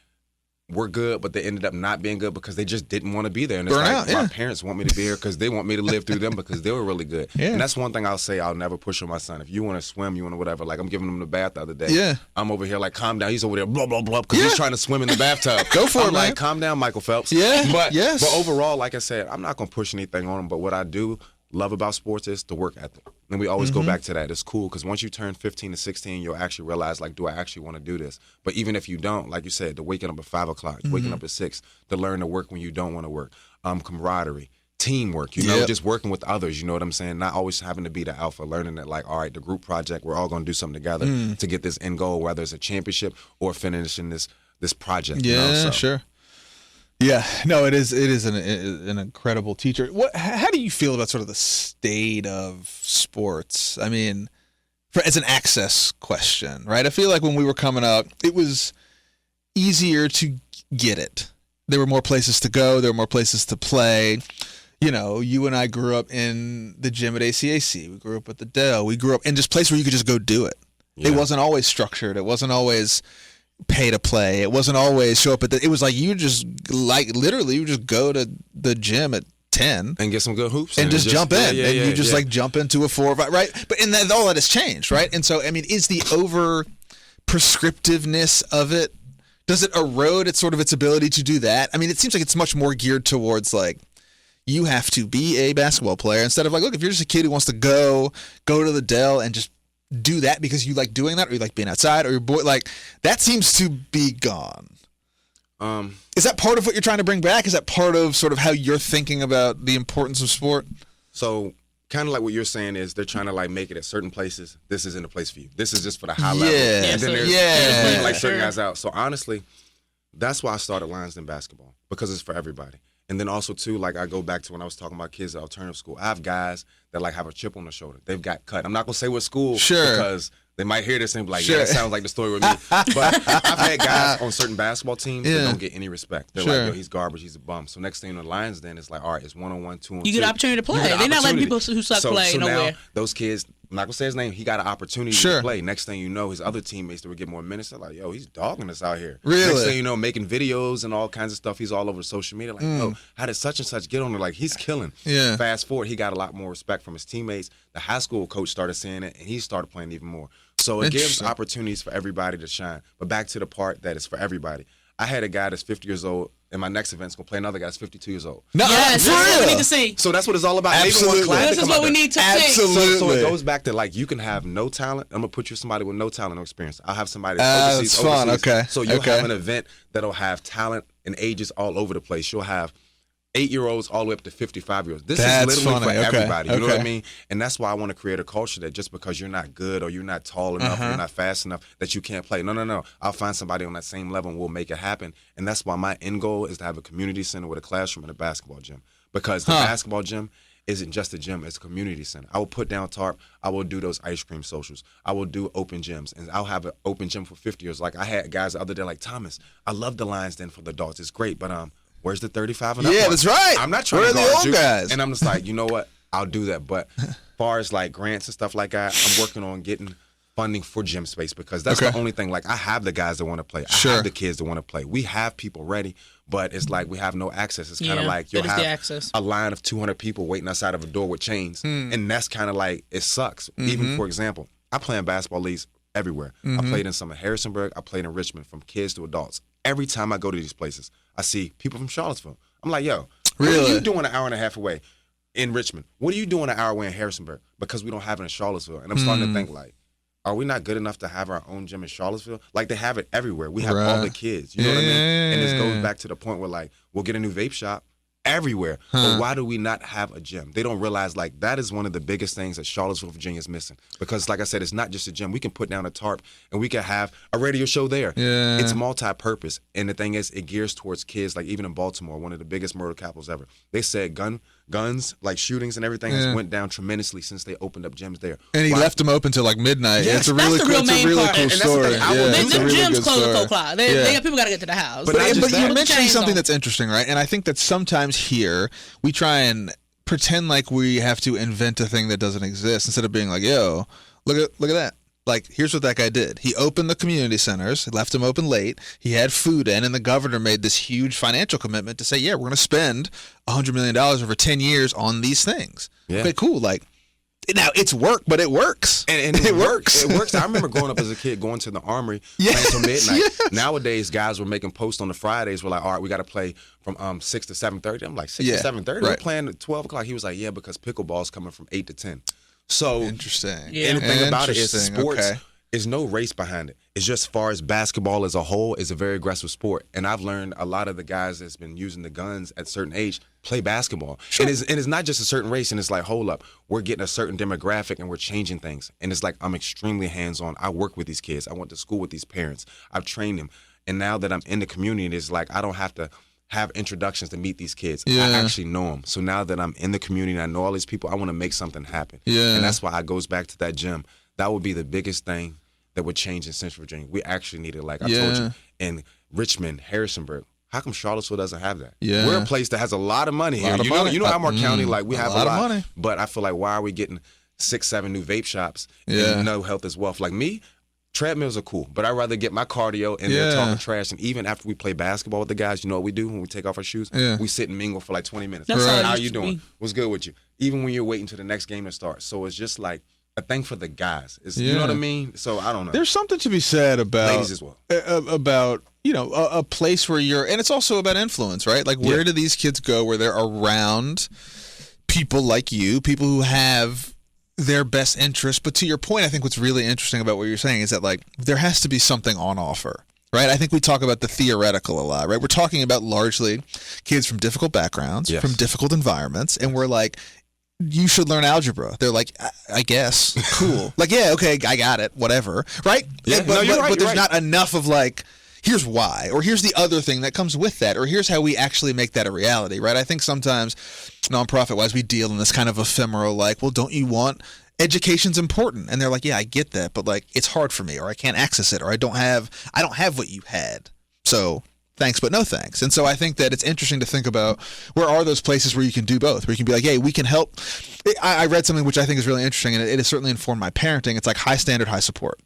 were good, but they ended up not being good because they just didn't want to be there. And it's Burn like, out, yeah. my parents want me to be here because they want me to live through them because they were really good. Yeah. And that's one thing I'll say I'll never push on my son. If you want to swim, you want to whatever. Like I'm giving him the bath the other day. Yeah. I'm over here like, calm down. He's over there, blah, blah, blah, because he's trying to swim in the bathtub. Go for I'm it, like, man. calm down, Michael Phelps. Yeah, But, yes. but overall, like I said, I'm not going to push anything on him. But what I do love about sports is the work ethic. And we always go back to that. It's cool because once you turn 15 to 16, you'll actually realize, like, do I actually want to do this? But even if you don't, like you said, the waking up at 5 o'clock, waking up at 6, to learn to work when you don't want to work, camaraderie, teamwork, Yep. just working with others, you know what I'm saying? Not always having to be the alpha, learning that, like, all right, the group project, we're all going to do something together to get this end goal, whether it's a championship or finishing this project. yeah, sure. Yeah, no, it is an incredible teacher. How do you feel about sort of the state of sports? I mean, as an access question, right? I feel like when we were coming up, it was easier to get it. There were more places to go. There were more places to play. You and I grew up in the gym at ACAC. We grew up at the Dell. We grew up in just place where you could just go do it. Yeah. It wasn't always structured. It wasn't always pay to play. It wasn't always show up it was like you just literally you just go to the gym at 10 And get some good hoops. and just jump in and you just yeah. like jump into a 4 or 5, right? But and then all that has changed, right? And so I mean, is the over prescriptiveness of it, does it erode its sort of its ability to do that? I mean, it seems like it's much more geared towards like you have to be a basketball player instead of like, look, if you're just a kid who wants to go to the Dell and just do that because you like doing that, or you like being outside, or your boy, like that seems to be gone. Is that part of what you're trying to bring back? Is that part of sort of how you're thinking about the importance of sport? So kind of like what you're saying is they're trying to like make it at certain places. This isn't a place for you. This is just for the high level. And then there's like certain guys out. So honestly, that's why I started Lions Den basketball, because it's for everybody. And then also too, like I go back to when I was talking about kids at alternative school. I have guys that like have a chip on their shoulder. They've got cut. I'm not gonna say what school because they might hear this and be like, yeah, that sounds like the story with me. But I've had guys on certain basketball teams that don't get any respect. They're like, yo, he's garbage, he's a bum. So next thing in the Lions Den, it's like, all right, it's 1-on-1, 2-on-2. You get an opportunity to play. They're not letting people who suck play nowhere. Now, those kids, I'm not going to say his name, he got an opportunity to play. Next thing you know, his other teammates that would get more minutes, they're like, yo, he's dogging us out here. Really? Next thing you know, making videos and all kinds of stuff. He's all over social media. Like, yo, how did such and such get on there? Like, he's killing. Yeah. Fast forward, he got a lot more respect from his teammates. The high school coach started seeing it, and he started playing even more. So it gives opportunities for everybody to shine. But back to the part that it's for everybody. I had a guy that's 50 years old, and my next event's going to play another guy that's 52 years old. No, yes, that's what we need to see. So that's what it's all about. Absolutely. This is what we need to see. Absolutely. So it goes back to, like, you can have no talent. I'm going to put you with somebody with no talent or experience. I'll have somebody that's overseas. That's fun. Okay. So you'll have an event that'll have talent and ages all over the place. You'll have 8-year-olds all the way up to 55-year-olds. This is literally for everybody. You know what I mean? And that's why I want to create a culture that just because you're not good or you're not tall enough or you're not fast enough that you can't play. No. I'll find somebody on that same level and we'll make it happen. And that's why my end goal is to have a community center with a classroom and a basketball gym. Because the basketball gym isn't just a gym, it's a community center. I will put down tarp. I will do those ice cream socials. I will do open gyms. And I'll have an open gym for 50 years. Like I had guys the other day like, Thomas, I love the Lions Den for the adults. It's great, but where's the 35 and up? Yeah, that's right. I'm not trying Where to are the old you. guys? And I'm just like, you know what? I'll do that. But as far as like grants and stuff like that, I'm working on getting funding for gym space because that's the only thing. Like I have the guys that want to play. I have the kids that want to play. We have people ready, but it's like we have no access. It's kind of like you'll have a line of 200 people waiting outside of a door with chains. And that's kind of like, it sucks. Even for example, I play in basketball leagues everywhere. I played in some in Harrisonburg. I played in Richmond, from kids to adults. Every time I go to these places, I see people from Charlottesville. I'm like, yo, what are you doing an hour and a half away in Richmond? What are you doing an hour away in Harrisonburg? Because we don't have it in Charlottesville. And I'm starting to think like, are we not good enough to have our own gym in Charlottesville? Like they have it everywhere. We have all the kids. You know what I mean? And this goes back to the point where like, we'll get a new vape shop everywhere. But why do we not have a gym? They don't realize like that is one of the biggest things that Charlottesville, Virginia is missing. Because like I said, it's not just a gym. We can put down a tarp and we can have a radio show there. Yeah. It's multi-purpose. And the thing is, it gears towards kids. Like even in Baltimore, one of the biggest murder capitals ever, they said guns, like shootings and everything has went down tremendously since they opened up gyms there. And he left them open till like midnight. Yes, it's a really cool story. The gyms close at 4 o'clock. People got to get to the house. But you're mentioning something that's interesting, right? And I think that sometimes here we try and pretend like we have to invent a thing that doesn't exist instead of being like, yo, look at that. Like, here's what that guy did. He opened the community centers, left them open late. He had food in, and the governor made this huge financial commitment to say, yeah, we're going to spend $100 million over 10 years on these things. Yeah. Okay, cool. Like, now it's work, but it works. And it works. It works. I remember growing up as a kid, going to the Armory, playing till midnight. Yes. Nowadays, guys were making posts on the Fridays. We're like, all right, we got to play from 6 to 7:30. I'm like, 6 to 7:30? Right. We're playing at 12 o'clock. He was like, yeah, because pickleball's coming from 8 to 10. So interesting. And the thing about it is sports. There's no race behind it. It's just as far as basketball as a whole is a very aggressive sport. And I've learned a lot of the guys that's been using the guns at a certain age play basketball. Sure. And it's not just a certain race. And it's like, hold up, we're getting a certain demographic and we're changing things. And it's like, I'm extremely hands-on. I work with these kids. I went to school with these parents. I've trained them. And now that I'm in the community, it's like I don't have to have introductions to meet these kids. I actually know them. So now that I'm in the community and I know all these people, I want to make something happen. And that's why it goes back to that gym. That would be the biggest thing that would change in Central Virginia. We actually need it, like I told you, in Richmond, Harrisonburg. How come Charlottesville doesn't have that? We're a place that has a lot of money here. You know how Mark County, like we have a lot of money. But I feel like, why are we getting 6, 7 new vape shops and no health is wealth? Like me, treadmills are cool, but I'd rather get my cardio and they're talking trash. And even after we play basketball with the guys, you know what we do when we take off our shoes? We sit and mingle for like 20 minutes. How you doing? What's good with you? Even when you're waiting till the next game to start. So it's just like, a thing for the guys. You know what I mean? So I don't know. There's something to be said about ladies as well. About a place where you're, and it's also about influence, right? Like where do these kids go where they're around people like you, people who have their best interest? But to your point, I think what's really interesting about what you're saying is that like there has to be something on offer. Right, I think we talk about the theoretical a lot, right? We're talking about largely kids from difficult backgrounds, from difficult environments, and we're like, you should learn algebra. They're like, I guess, cool. Like, yeah, okay, I got it, whatever, right? Yeah, But there's not enough of like, here's why, or here's the other thing that comes with that, or here's how we actually make that a reality, right? I think sometimes, nonprofit-wise, we deal in this kind of ephemeral, like, well, don't you want education's important? And they're like, yeah, I get that, but like it's hard for me, or I can't access it, or I don't have what you had. So thanks, but no thanks. And so I think that it's interesting to think about where are those places where you can do both, where you can be like, hey, we can help. I read something which I think is really interesting, and it has certainly informed my parenting. It's like high standard, high support.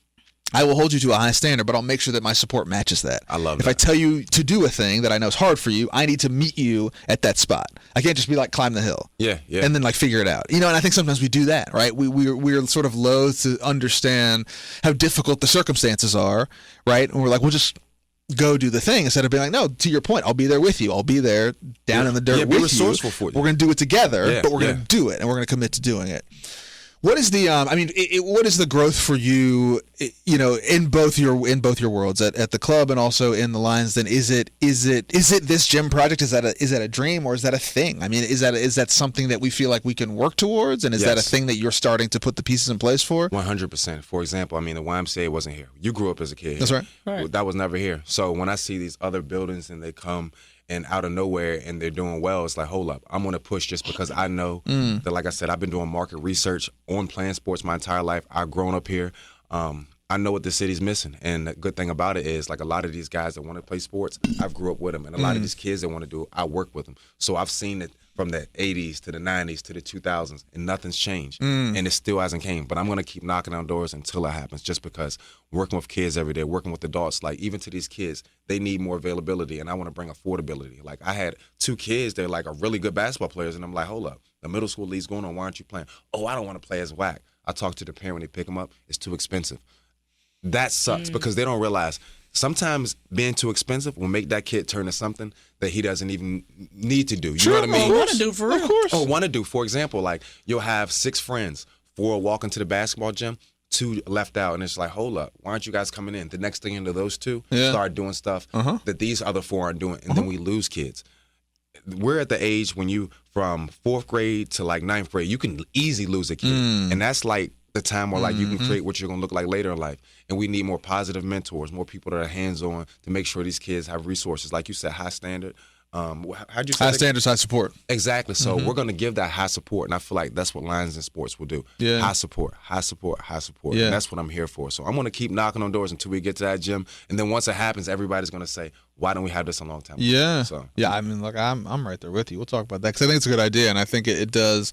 I will hold you to a high standard, but I'll make sure that my support matches that. I love if that. I tell you to do a thing that I know is hard for you, I need to meet you at that spot. I can't just be like, climb the hill. Yeah. And then like figure it out. And I think sometimes we do that, right? We're sort of loath to understand how difficult the circumstances are, right? And we're like, we'll just go do the thing instead of being like, no, to your point, I'll be there with you. I'll be there down in the dirt with resourceful for you. We're going to do it together, but we're going to do it, and we're going to commit to doing it. What is the what is the growth for you, in both your worlds, at the club and also in the Lions? Then is it this gym project? Is that a dream, or is that a thing? I mean, is that something that we feel like we can work towards, and is that a thing that you're starting to put the pieces in place for? 100%. For example, I mean, the YMCA wasn't here. You grew up as a kid. That's right. That was never here. So when I see these other buildings and they come and out of nowhere and they're doing well, it's like, hold up, I'm going to push just because I know that, like I said, I've been doing market research on playing sports my entire life. I've grown up here. I know what the city's missing. And the good thing about it is, like, a lot of these guys that want to play sports, I've grew up with them. And a lot of these kids that want to do it, I work with them. So I've seen it from the 80s to the 90s to the 2000s, and nothing's changed. And it still hasn't came. But I'm going to keep knocking on doors until it happens, just because working with kids every day, working with adults, like, even to these kids, they need more availability, and I want to bring affordability. Like, I had 2 kids, they're like are really good basketball players, and I'm like, hold up, the middle school league's going on, why aren't you playing? Oh, I don't want to play as whack. I talk to the parent when they pick them up, it's too expensive. That sucks because they don't realize sometimes being too expensive will make that kid turn to something that he doesn't even need to do. You know what I mean? Want to do for real. Of course. Or want to do. For example, like, you'll have 6 friends, 4 walk into the basketball gym, 2 left out, and it's like, hold up, why aren't you guys coming in? The next thing into those 2 start doing stuff that these other 4 aren't doing, and then we lose kids. We're at the age when you, from 4th grade to like 9th grade, you can easily lose a kid. And that's like the time where, like, you can create what you're going to look like later in life. And we need more positive mentors, more people that are hands-on to make sure these kids have resources. Like you said, high standard. How'd you say High standards, high support. Exactly. So we're going to give that high support, and I feel like that's what Lions in Sports will do. Yeah. High support, high support, high support. Yeah. And that's what I'm here for. So I'm going to keep knocking on doors until we get to that gym. And then once it happens, everybody's going to say, why don't we have this a long time ago? Yeah. So, yeah, I mean, look, I'm right there with you. We'll talk about that because I think it's a good idea, and I think it does.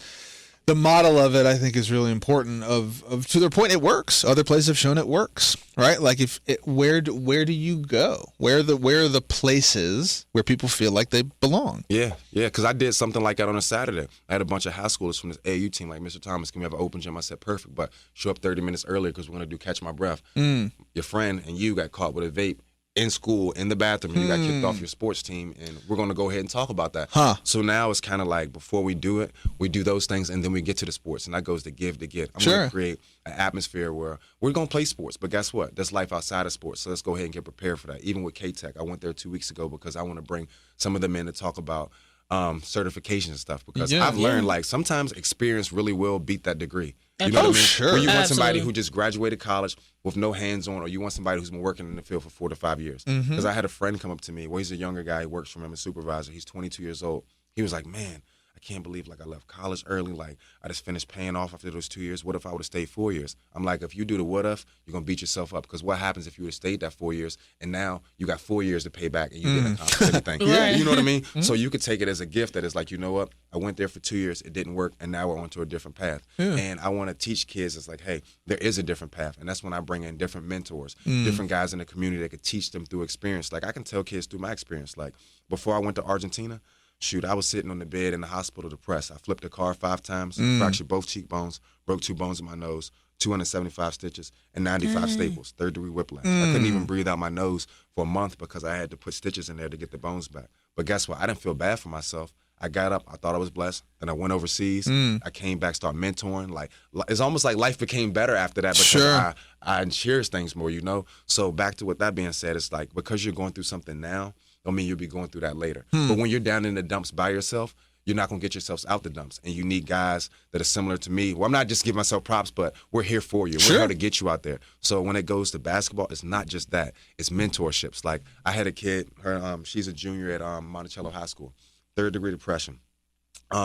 The model of it, I think, is really important. Of to their point, it works. Other places have shown it works, right? Like, where do you go? Where are the places where people feel like they belong? Yeah. Because I did something like that on a Saturday. I had a bunch of high schoolers from this AAU team, like, Mr. Thomas, can we have an open gym? I said, perfect, but show up 30 minutes earlier because we're going to do Catch My Breath. Your friend and you got caught with a vape in school, in the bathroom, and you got kicked off your sports team, and we're going to go ahead and talk about that. So now it's kind of like, before we do it, we do those things, and then we get to the sports, and that goes to give to get. I'm going to create an atmosphere where we're going to play sports, but guess what? There's life outside of sports, so let's go ahead and get prepared for that. Even with K-Tech, I went there 2 weeks ago because I want to bring some of them in to talk about certifications and stuff, because I've learned, like, sometimes experience really will beat that degree. You know what I mean? Sure. Or you want somebody who just graduated college with no hands-on, or you want somebody who's been working in the field for 4 to 5 years. Because I had a friend come up to me. Well, he's a younger guy. He works for him, a supervisor. He's 22 years old. He was like, man, I can't believe, like, I left college early. Like, I just finished paying off after those 2 years. What if I would have stayed 4 years? I'm like, if you do the what if, you're going to beat yourself up. Because what happens if you would have stayed that 4 years, and now you got 4 years to pay back, and you didn't accomplish anything? You know what I mean? So you could take it as a gift that is like, you know what? I went there for 2 years. It didn't work, and now we're on to a different path. And I want to teach kids, it's like, hey, there is a different path. And that's when I bring in different mentors, different guys in the community that could teach them through experience. Like, I can tell kids through my experience. Like, before I went to Argentina, shoot, I was sitting on the bed in the hospital depressed. I flipped a car 5 times, fractured both cheekbones, broke 2 bones in my nose, 275 stitches, and 95 staples, third-degree whiplash. I couldn't even breathe out my nose for a month because I had to put stitches in there to get the bones back. But guess what? I didn't feel bad for myself. I got up. I thought I was blessed. Then I went overseas. I came back, started mentoring. Like, it's almost like life became better after that because I cherish things more, you know? So back to what that being said, it's like because you're going through something now, don't mean you'll be going through that later. But when you're down in the dumps by yourself, you're not going to get yourselves out the dumps. And you need guys that are similar to me. Well, I'm not just giving myself props, but we're here for you. We're here to get you out there. So when it goes to basketball, it's not just that. It's mentorships. Like, I had a kid, she's a junior at Monticello High School, 3rd-degree depression.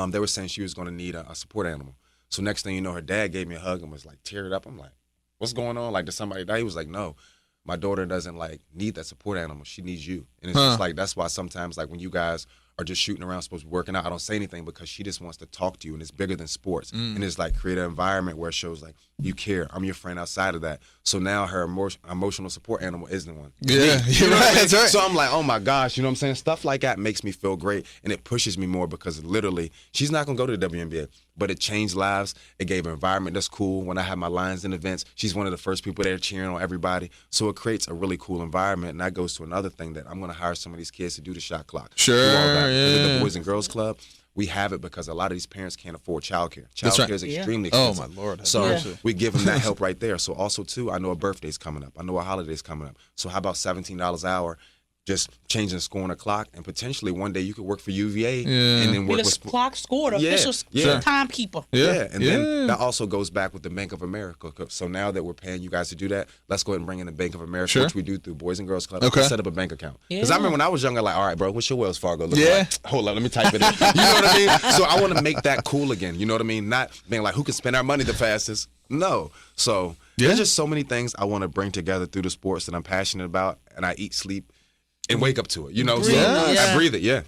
They were saying she was going to need a support animal. So next thing you know, her dad gave me a hug and was like, teared up. I'm like, what's going on? Like, did somebody die? He was like, no. My daughter doesn't, like, need that support animal. She needs you. And it's just like, that's why sometimes, like, when you guys are just shooting around, supposed to be working out, I don't say anything because she just wants to talk to you, and it's bigger than sports. And it's like create an environment where it shows like you care. I'm your friend outside of that. So now her emotional support animal isn't one. Yeah, you're right. That's right. So I'm like, oh my gosh, you know what I'm saying? Stuff like that makes me feel great, and it pushes me more because literally she's not gonna go to the WNBA, but it changed lives. It gave an environment that's cool. When I have my Lions in events, she's one of the first people there cheering on everybody. So it creates a really cool environment, and that goes to another thing that I'm gonna hire some of these kids to do the shot clock. Sure, do all that. yeah. The Boys and Girls Club, we have it because a lot of these parents can't afford childcare. Childcare is extremely expensive. Oh, my Lord. So we give them that help right there. So also, too, I know a birthday's coming up. I know a holiday's coming up. So how about $17 an hour, just changing the score on the clock, and potentially one day you could work for UVA and then work with clock score, the official timekeeper. And then that also goes back with the Bank of America. So now that we're paying you guys to do that, let's go ahead and bring in the Bank of America, which we do through Boys and Girls Club. Okay. Set up a bank account. Because I remember when I was younger, like, all right, bro, what's your Wells Fargo look like? Hold on, let me type it in. You know what I mean? So I want to make that cool again. You know what I mean? Not being like, who can spend our money the fastest? No. So there's just so many things I want to bring together through the sports that I'm passionate about, and I eat, sleep, and wake up to it, you know? So I breathe it. Yeah.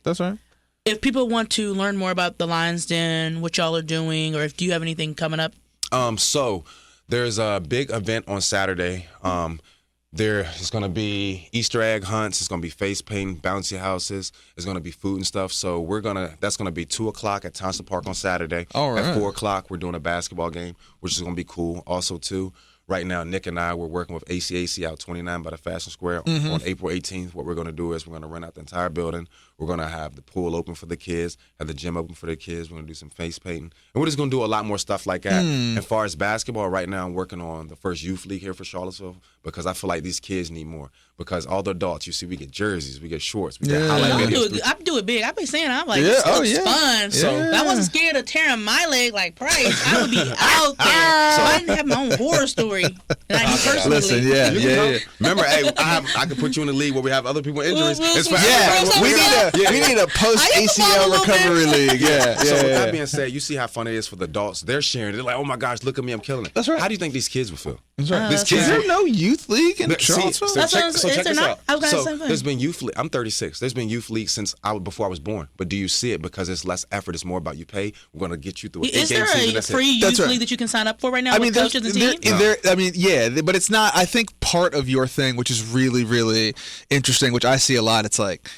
That's right. If people want to learn more about the Lions Den, what y'all are doing, or if do you have anything coming up? So there's a big event on Saturday. There is going to be Easter egg hunts. It's going to be face painting, bouncy houses. It's going to be food and stuff. So that's going to be 2:00 at Thompson Park on Saturday. All right. At 4:00, we're doing a basketball game, which is going to be cool. Also, too, right now, Nick and I, we're working with ACAC out 29 by the Fashion Square on April 18th. What we're going to do is we're going to rent out the entire building. We're going to have the pool open for the kids, have the gym open for the kids. We're going to do some face painting. And we're just going to do a lot more stuff like that. As far as basketball, right now I'm working on the first youth league here for Charlottesville because I feel like these kids need more. Because all the adults, you see, we get jerseys, we get shorts, we get highlight videos. I do it big. I've been saying, I'm like, this looks fun. So if I wasn't scared of tearing my leg like Price, I would be out there. So I didn't have my own horror story that I do personally. Listen, Remember, hey, I could put you in the league where we have other people with injuries. It's for we need a post ACL recovery league. So with that being said, you see how fun it is for the adults. They're sharing. They're like, oh my gosh, look at me, I'm killing it. That's right. How do you think these kids would feel? That's right. These kids, is there no youth league in Charlottesville? So check this out. I was gonna say there's been youth league. I'm 36. There's been youth league since before I was born. But do you see it? Because it's less effort. It's more about you pay. We're going to get you through a Is there a free youth league that you can sign up for right now with coaches and teams? But it's not. I think part of your thing, which is really, really interesting, which I see a lot, it's like,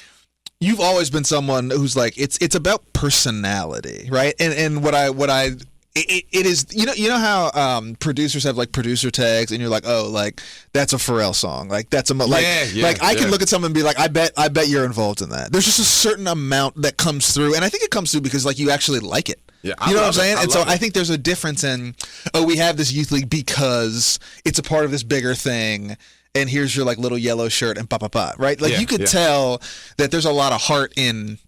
you've always been someone who's like, it's about personality, right? And what I it is, you know how producers have like producer tags, and you're like, oh, like that's a Pharrell song, like that's a I can look at someone and be like, I bet you're involved in that. There's just a certain amount that comes through, and I think it comes through because like you actually like it. Yeah, you know what I'm saying? And so I think there's a difference in, we have this youth league because it's a part of this bigger thing, and here's your like little yellow shirt and right? Like you could tell that there's a lot of heart in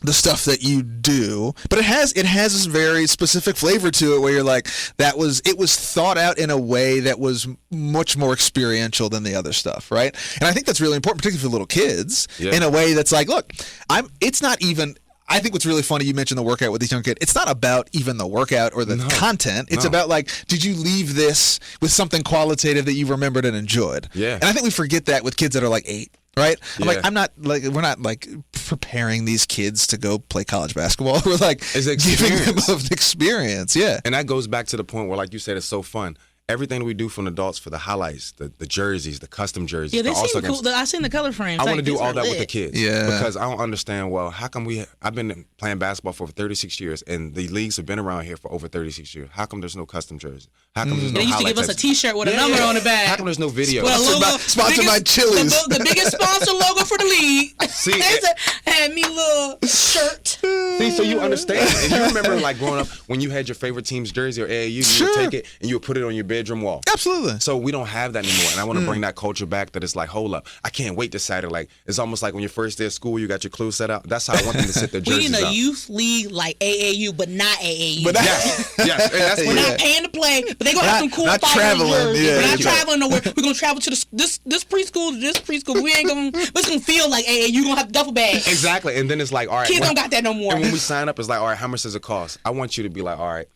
the stuff that you do, but it has this very specific flavor to it where you're like, it was thought out in a way that was much more experiential than the other stuff, right? And I think that's really important, particularly for little kids, in a way that's like, look, it's not even, I think what's really funny, you mentioned the workout with these young kids, it's not about even the workout or the content. It's about like, did you leave this with something qualitative that you remembered and enjoyed? Yeah. And I think we forget that with kids that are like 8. Right? I'm like, we're not like preparing these kids to go play college basketball. We're like giving them an experience. Yeah. And that goes back to the point where, like you said, it's so fun. everything we do from adults for the highlights, the jerseys, the custom jerseys. Yeah, they the seem All-Star cool. games. I seen the color frames. I want to do these all are that with lit. the kids. Yeah. Because I don't understand, well, how come I've been playing basketball for over 36 years, and the leagues have been around here for over 36 years. How come there's no custom jersey? How come there's no They used to highlight give us a tapes? T-shirt with a number on the back. How come there's no video? With a logo, Sponsored by Chili's. The biggest sponsor logo for the league. See, They had me a little shirt. See, so you understand. And you remember, like, growing up, when you had your favorite team's jersey or AAU, you would take it and you would put it on your bedroom wall. Absolutely. So we don't have that anymore. And I want to bring that culture back that it's like, hold up, I can't wait this Saturday. Like, it's almost like when your first day of school, you got your clothes set out. That's how I want them to sit their We jerseys need a out. youth league like AAU, but not AAU. But Yes, yes. And that's We're what not paying to play, but they're going to have some cool not fighters. traveling, yeah. We're not Yeah. traveling nowhere. We're going to travel to this preschool to this preschool. We ain't going to, it's going to feel like AAU. You're going to have duffel bags. Exactly. And then it's like, all right. Kids don't got that no more. And when we sign up, it's like, all right, how much does it cost? I want you to be like, all right,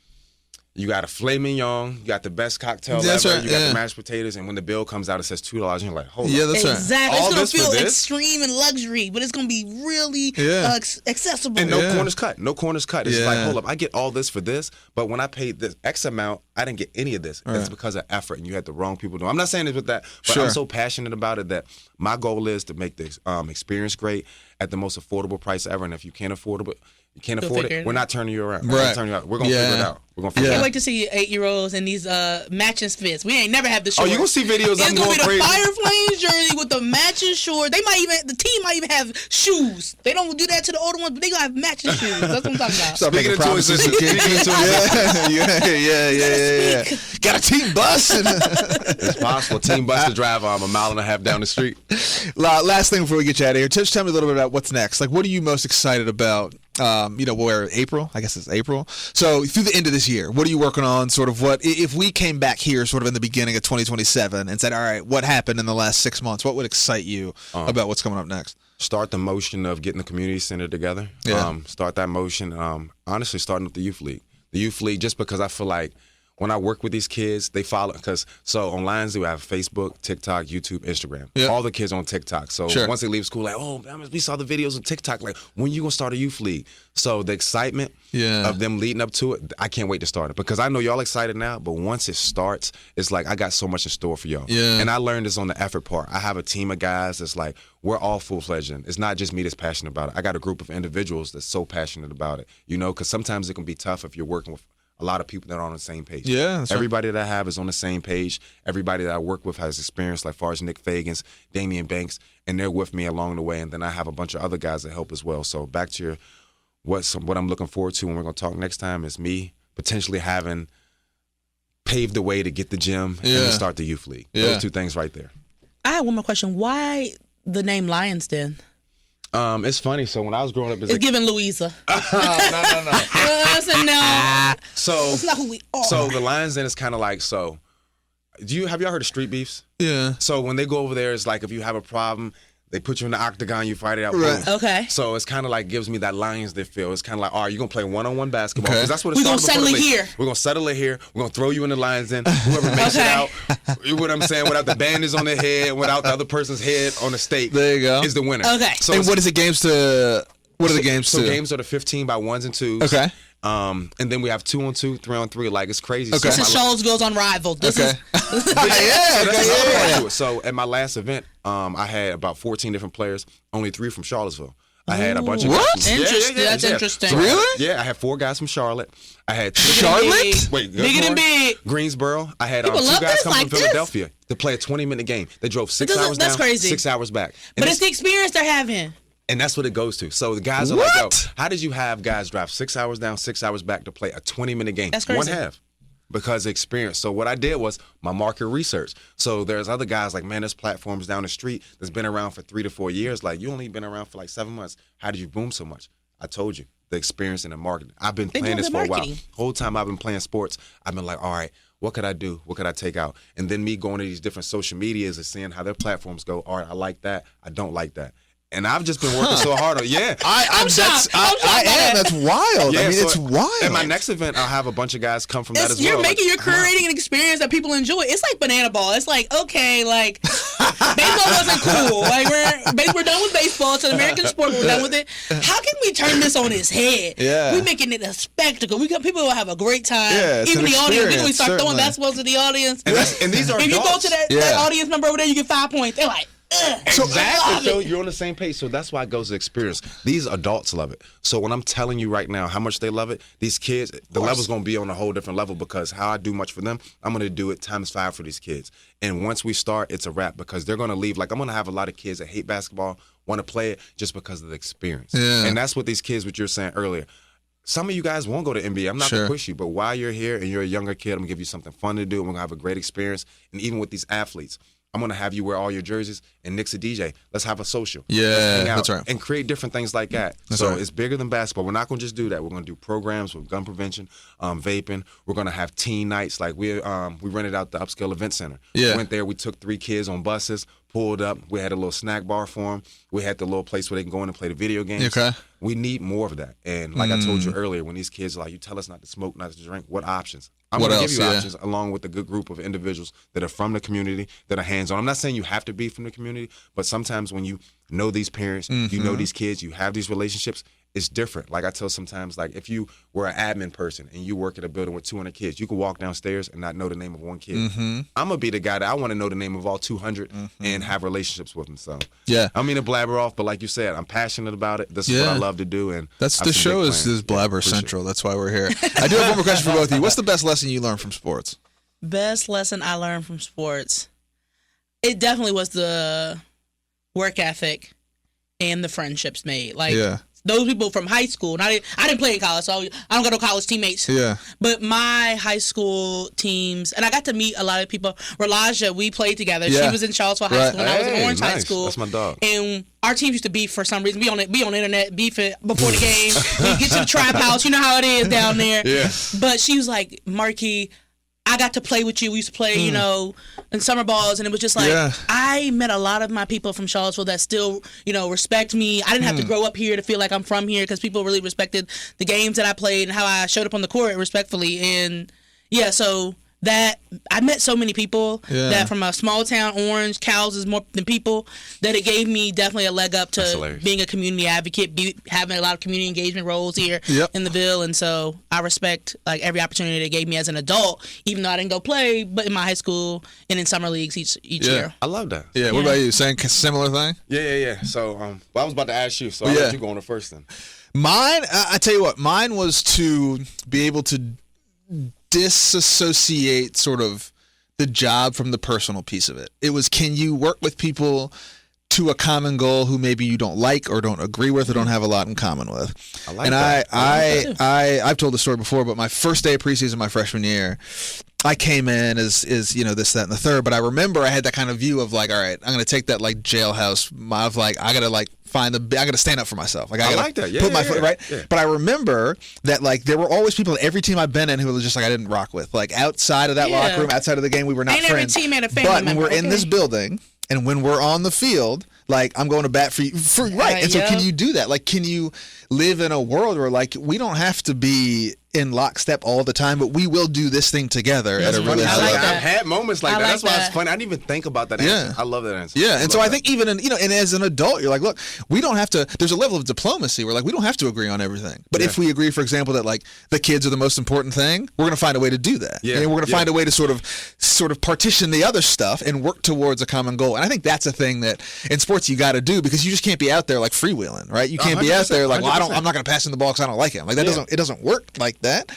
you got a filet mignon, you got the best cocktail That's ever, right, you got yeah. the mashed potatoes, and when the bill comes out, it says $2, and you're like, hold Yeah, up. that's right. Exactly. All It's going this to for feel this? extreme and luxury, but it's going to be really Yeah. accessible. And no Yeah. corners cut. No corners cut. It's Yeah. like, hold up, I get all this for this, but when I paid this X amount, I didn't get any of this. It's because of effort, and you had the wrong people doing it. I'm not saying this with that, but Sure. I'm so passionate about it that my goal is to make this experience great at the most affordable price ever. And if you can't afford it, figure it, it we're out. not turning you around. We're Right. not turning you out. We're going to Yeah. figure it out. We're going to I figure can't it out. wait to see 8-year-olds in these matching fits. We ain't never have the shorts. Oh, you gonna see videos? It's I'm gonna going be crazy. the Fire Flames jersey with the matching shorts. The team might even have shoes. They don't do that to the older ones, but they gonna have matching shoes. That's what I'm talking about. Stop making Speaking of toys, promises to kids. Yeah. Got a team bus. It's possible. Team bus to drive a mile and a half down the street. Last thing before we get you out of here, just tell me a little bit about what's next. Like, what are you most excited about? We're April. I guess it's April. So through the end of this year, what are you working on? Sort of what if we came back here, sort of in the beginning of 2027, and said, all right, what happened in the last 6 months? What would excite you about what's coming up next? Start the motion of getting the community center together. Yeah. Start that motion. Honestly, starting with the youth league. The youth league, just because I feel like when I work with these kids, they follow. So on Lions, we have Facebook, TikTok, YouTube, Instagram. Yeah. All the kids on TikTok. So Sure. once they leave school, like, oh, we saw the videos on TikTok. Like, when you gonna start a youth league? So the excitement of them leading up to it, I can't wait to start it because I know y'all excited now. But once it starts, it's like I got so much in store for y'all. Yeah. And I learned this on the effort part. I have a team of guys that's like, we're all full-fledged in. It's not just me that's passionate about it. I got a group of individuals that's so passionate about it. Because sometimes it can be tough if you're working with a lot of people that are on the same page. Yeah, that's right. Everybody that I have is on the same page. Everybody that I work with has experience, like far as Nick Fagans, Damian Banks, and they're with me along the way. And then I have a bunch of other guys that help as well. So back to your what I'm looking forward to when we're going to talk next time is me potentially having paved the way to get the gym and to start the youth league. Yeah. Those two things right there. I have one more question. Why the name Lions Den? It's funny. So when I was growing up as It's a giving Louisa. no. I said no. So It's not who we are. So the Lions Den is kind of like, have y'all heard of street beefs? Yeah. So when they go over there, it's like if you have a problem, they put you in the octagon, you fight it out. Right. Boom. Okay. So it's kind of like gives me that Lions Den feel. It's kind of like, all right, you're going to play one-on-one basketball. Okay. Because that's what it We're gonna started before settle the it league. here. We're going to settle it here. We're going to throw you in the Lions Den. Whoever makes it Okay. out, you know what I'm saying, without the bandage on their head, without the other person's head on the stake, There you go. is the winner. Okay. So And what is it games to? What are the games so to? games are the 15 by 1s and 2s. Okay. And then we have 2-on-2, 3-on-3. Like, it's crazy. Okay. This is Charlottesville's Unrivaled. This Okay. is So at my last event, I had about 14 different players, only 3 from Charlottesville. I had a bunch of What? guys from, Interesting. That's interesting. So Really? I had 4 guys from Charlotte. I had 2 Charlotte? Wait, Bigger than big. Greensboro. I had People 2 love guys this come like from this. Philadelphia to play a 20-minute game. They drove 6 doesn't- hours that's down, crazy. 6 hours back. And But it's the experience they're having. and that's what it goes to. So the guys are like, yo, What? how did you have guys drive 6 hours down, 6 hours back to play a 20-minute game? That's crazy. One half. Because of experience. So what I did was my market research. So there's other guys like, man, there's platforms down the street that's been around for 3 to 4 years. Like, you only been around for like 7 months. How did you boom so much? I told you, the experience and the marketing. I've been playing doing this good for a while. marketing. Whole time I've been playing sports, I've been like, all right, what could I do? What could I take out? And then me going to these different social medias and seeing how their platforms go. All right, I like that. I don't like that. And I've just been working so hard on I'm shocked. That's wild. Yeah, I mean, so it's wild. At my next event, I'll have a bunch of guys come from that as well. You're creating an experience that people enjoy. It's like banana ball. It's like, okay, like baseball wasn't cool. Like we're done with baseball. It's an American sport. We're done with it. How can we turn this on its head? Yeah. We're making it a spectacle. People will have a great time. Yeah, it's even an the audience. Then we experience, start throwing certainly. basketballs to the audience. And these are if you go adults. to that audience member over there, you get 5 points. They're like, Exactly. So you're on the same page. So that's why it goes to experience. These adults love it. So when I'm telling you right now how much they love it, these kids, the level's going to be on a whole different level because how I do much for them, I'm going to do it times 5 for these kids. And once we start, it's a wrap because they're going to leave. Like I'm going to have a lot of kids that hate basketball, want to play it just because of the experience. Yeah. And that's what these kids, what you're saying earlier. Some of you guys won't go to NBA. I'm not going to push you, but while you're here and you're a younger kid, I'm going to give you something fun to do. We're going to have a great experience. And even with these athletes, I'm going to have you wear all your jerseys and Nick's a DJ. Let's have a social. Yeah, Let's hang out that's right. and create different things like that. That's so right. it's bigger than basketball. We're not going to just do that. We're going to do programs with gun prevention, vaping. We're going to have teen nights. Like we rented out the Upscale Event Center. Yeah. We went there. We took 3 kids on buses, pulled up. We had a little snack bar for them. We had the little place where they can go in and play the video games. Okay. We need more of that. And like I told you earlier, when these kids are like, you tell us not to smoke, not to drink, what options? I'm What going to else? give you Yeah. options along with a good group of individuals that are from the community, that are hands-on. I'm not saying you have to be from the community, but sometimes when you know these parents, you know these kids, you have these relationships, it's different. Like I tell sometimes, like if you were an admin person and you work at a building with 200 kids, you could walk downstairs and not know the name of one kid. I'm going to be the guy that I want to know the name of all 200 and have relationships with them. So Yeah. I mean to blabber off, but like you said, I'm passionate about it. This is what I love to do. And That's I have the some show big is plans. Blabber Appreciate it. Central. That's why we're here. I do have one more question for both of you. What's the best lesson you learned from sports? best lesson I learned from sports, it definitely was the work ethic and the friendships made. Like those people from high school. And I didn't play in college, so I don't got no college teammates. Yeah. But my high school teams, and I got to meet a lot of people. Relaja, we played together. Yeah. She was in Charlottesville High School, and I was in Orange High nice. School. That's my dog. And our teams used to beef for some reason. Be on the internet, beef it before the game. We get to the trap house. You know how it is down there. Yeah. But she was like, Marky, I got to play with you. We used to play, you know, in summer balls, and it was just like I met a lot of my people from Charlottesville that still, you know, respect me. I didn't have to grow up here to feel like I'm from here because people really respected the games that I played and how I showed up on the court respectfully. And yeah, so that I met so many people that from a small town, Orange, cows is more than people, that it gave me definitely a leg up to being a community advocate, having a lot of community engagement roles here in the Ville. And so I respect like every opportunity they gave me as an adult, even though I didn't go play, but in my high school and in summer leagues each year. I love that. Yeah. What about you? Same similar thing? Yeah. So well, I was about to ask you, so I'll let you go on the first then. Mine, I tell you what, mine was to be able to disassociate sort of the job from the personal piece of it. It was, can you work with people to a common goal who maybe you don't like or don't agree with or don't have a lot in common with? I like and that. I've told the story before, but my first day of preseason my freshman year, I came in as you know, this, that, and the third, but I remember I had that kind of view of like, all right, I'm gonna take that like jailhouse of like, I gotta like I gotta stand up for myself. Like I like that. Yeah, put my foot right. Yeah. But I remember that like there were always people in every team I've been in who was just like I didn't rock with. Like outside of that locker room, outside of the game, we were not Ain't friends. every team had a family but member. when we're in this building and when we're on the field, like I'm going to bat for you, right? And so can you do that? Like, can you live in a world where like we don't have to be in lockstep all the time, but we will do this thing together at a really high level. I've had moments like that. like That's why it's that. funny. I didn't even think about that answer. I love that answer. Yeah, and so I think even in, you know, and as an adult, you're like, look, we don't have to. There's a level of diplomacy where like we don't have to agree on everything. But if we agree, for example, that like the kids are the most important thing, we're going to find a way to do that. Yeah, and we're going to find a way to sort of partition the other stuff and work towards a common goal. And I think that's a thing that in sports you got to do because you just can't be out there like freewheeling, right? You can't be out there like, well, I'm not going to pass in the ball because I don't like him. Like that it doesn't work like that.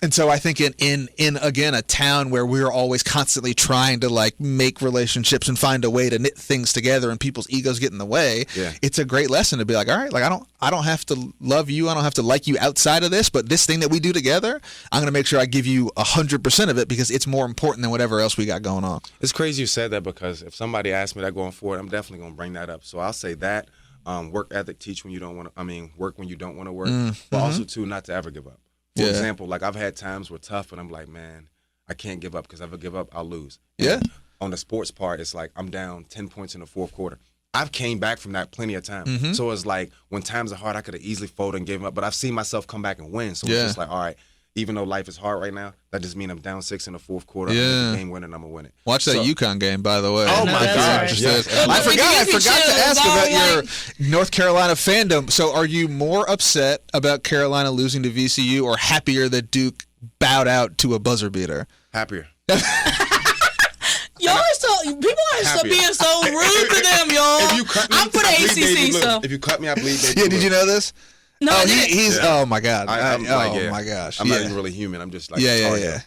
And so I think in again a town where we're always constantly trying to like make relationships and find a way to knit things together and people's egos get in the way, it's a great lesson to be like, all right, like I don't have to love you, I don't have to like you outside of this, but this thing that we do together, I'm gonna make sure I give you 100% of it because it's more important than whatever else we got going on. It's crazy you said that because if somebody asked me that going forward, I'm definitely gonna bring that up. So I'll say that work ethic, teach when you don't want to. Work when you don't want to work, but also too not to ever give up. For example, like I've had times where tough, and I'm like, man, I can't give up because if I give up, I'll lose. Yeah. On the sports part, it's like I'm down 10 points in the fourth quarter. I've came back from that plenty of times. So it's like when times are hard, I could have easily folded and given up, but I've seen myself come back and win. So it's just like, all right, even though life is hard right now, that just means I'm down 6 in the fourth quarter. I'm gonna the game winner and I'm gonna win it. Watch that UConn game, by the way. Oh my gosh! I forgot to ask about your North Carolina fandom. So, are you more upset about Carolina losing to VCU, or happier that Duke bowed out to a buzzer beater? Happier. Y'all are people are being so rude to them, y'all. If you cut me, I'm for the ACC, so if you cut me, I bleed. Baby, yeah, did you know this? No, he's. Oh my God! I'm like, my gosh! I'm not even really human. I'm just like yeah.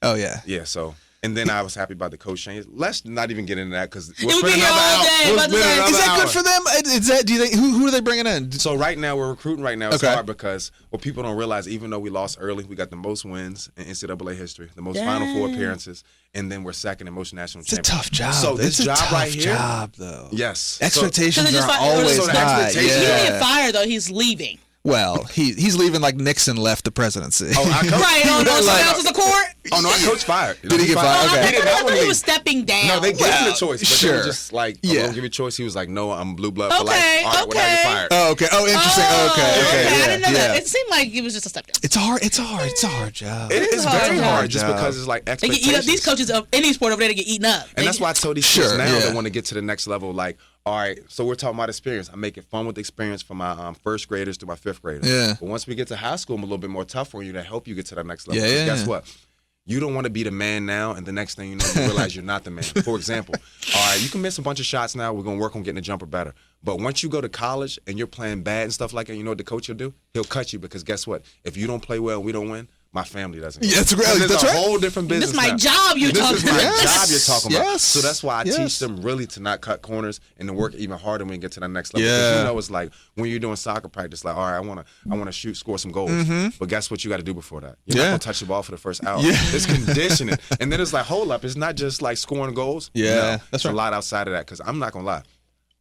Oh yeah. Yeah. So. And then I was happy about the coach change. Let's not even get into that because we'll spend another hour. Is that good for them? Is that? Do you think who are they bringing in? So right now we're recruiting. Right now it's hard because what people don't realize, even though we lost early, we got the most wins in NCAA history, the most Final Four appearances, and then we're second in most national champions. It's a tough job. So this job right here, job though. Yes, expectations are always high. He didn't get fired though. He's leaving. Well, he's leaving like Nixon left the presidency. Oh, I coached. Right, someone else is the court. Oh no, I coached fired. Did he get fired? Okay. I thought he was stepping down. No, they gave him the choice. But they were just like, yeah. Don't give me a choice. He was like, no, I'm blue blood for life. All right, we're not getting fired. Oh, okay. Oh, interesting. Okay. I didn't know that. It seemed like it was just a step down. It's hard. It's a hard job. It's very hard just because it's like expectations. They get eat up. These coaches of any sport over there, they get eaten up. And that's why I told these kids now that want to get to the next level, like, all right, so we're talking about experience. I make it fun with the experience from my first graders to my fifth graders. Yeah. But once we get to high school, I'm a little bit more tough for you to help you get to that next level. Yeah. Guess what? You don't want to be the man now, and the next thing you know, you realize you're not the man. For example, all right, you can miss a bunch of shots now. We're going to work on getting the jumper better. But once you go to college and you're playing bad and stuff like that, you know what the coach will do? He'll cut you because guess what? If you don't play well and we don't win, my family doesn't. Yeah, that's right. It's a whole different business. This is my job you're talking about. This is my job you're talking about. Yes. So that's why I teach them really to not cut corners and to work even harder when we get to that next level. Yeah. Because you know it's like when you're doing soccer practice, like, all right, I wanna shoot, score some goals. But guess what you got to do before that? You're not gonna touch the ball for the first hour. Yeah. It's conditioning. And then it's like, hold up, it's not just like scoring goals. Yeah, no, that's it's a lot outside of that. Because I'm not gonna lie,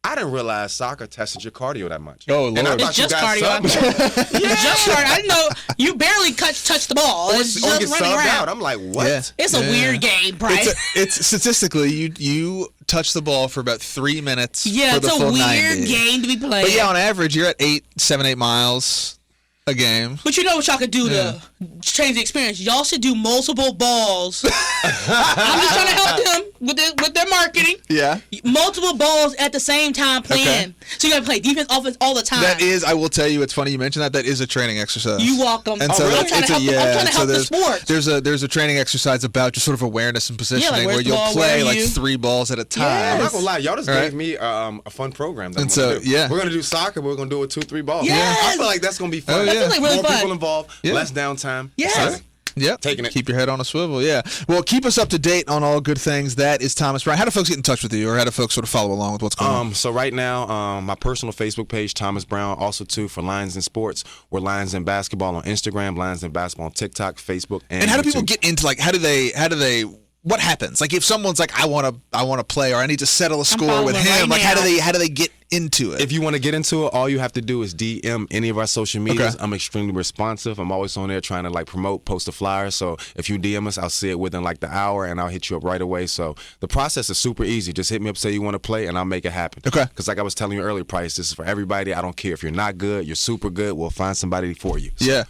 I didn't realize soccer tested your cardio that much. Oh, Lord. And I It's just cardio. It's just cardio. I didn't know you barely touch the ball. It's just get running subbed around. out. I'm like, what? Yeah. It's a weird game, Bryce. It's statistically you touch the ball for about 3 minutes. Yeah, for the it's a full weird 90. game to be playing. But yeah, on average, you're at 7-8 miles a game. But you know what y'all could do to change the experience? Y'all should do multiple balls. I'm just trying to help them with their marketing. Yeah. Multiple balls at the same time playing. Okay. So you got to play defense, offense all the time. That is, I will tell you, it's funny you mentioned that. That is a training exercise. You walk them. And so I'm trying to help the sport. There's a training exercise about just sort of awareness and positioning like where you'll play like 3 balls at a time. I'm not gonna lie, y'all just gave me a fun program. That we're gonna do soccer. We're gonna do it 2-3 balls. Yes. I feel like that's gonna be fun. That feels like really More fun. people involved, less downtime. Yes. Yep. Taking it. Keep your head on a swivel, yeah. Well, keep us up to date on all good things. That is Thomas Brown. How do folks get in touch with you, or how do folks sort of follow along with what's going on? So right now, my personal Facebook page, Thomas Brown, also too for Lions in Sports. We're Lions in Basketball on Instagram, Lions in Basketball on TikTok, Facebook, and how do YouTube. people get into how do they what happens? Like if someone's like, I want to play, or I need to settle a score with him, like how do they get into it? If you want to get into it, all you have to do is DM any of our social medias. I'm extremely responsive. I'm always on there trying to promote, post a flyer. So if you DM us, I'll see it within the hour, and I'll hit you up right away. So the process is super easy. Just hit me up, say you want to play, and I'll make it happen. Okay. Because like I was telling you earlier, Price, this is for everybody. I don't care if you're not good, you're super good. We'll find somebody for you. So, yeah.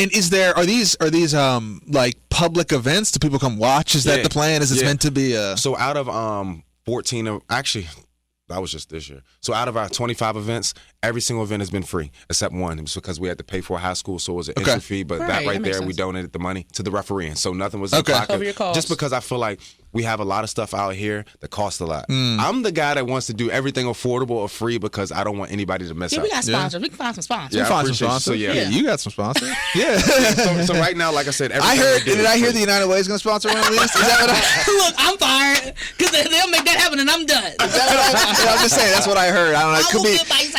And are these like public events? Do people come watch? Is that the plan? Is it meant to be a... So out of 14 of actually. That was just this year. So out of our 25 events, every single event has been free except one. It was because we had to pay for a high school, so it was an entry fee. But that right there, we donated the money to the referee. So nothing was in pocket. Cover your costs. Just because I feel like we have a lot of stuff out here that costs a lot. I'm the guy that wants to do everything affordable or free because I don't want anybody to miss out. We got sponsors. We can find some sponsors. Yeah, find some sponsors. So, you got some sponsors. Yeah. So right now, like I said, did I hear the United Way is going to sponsor one of these? Is that what Look, I'm fired because they'll make that happen and I'm done. I'm just saying, that's what I heard. I don't know. It could be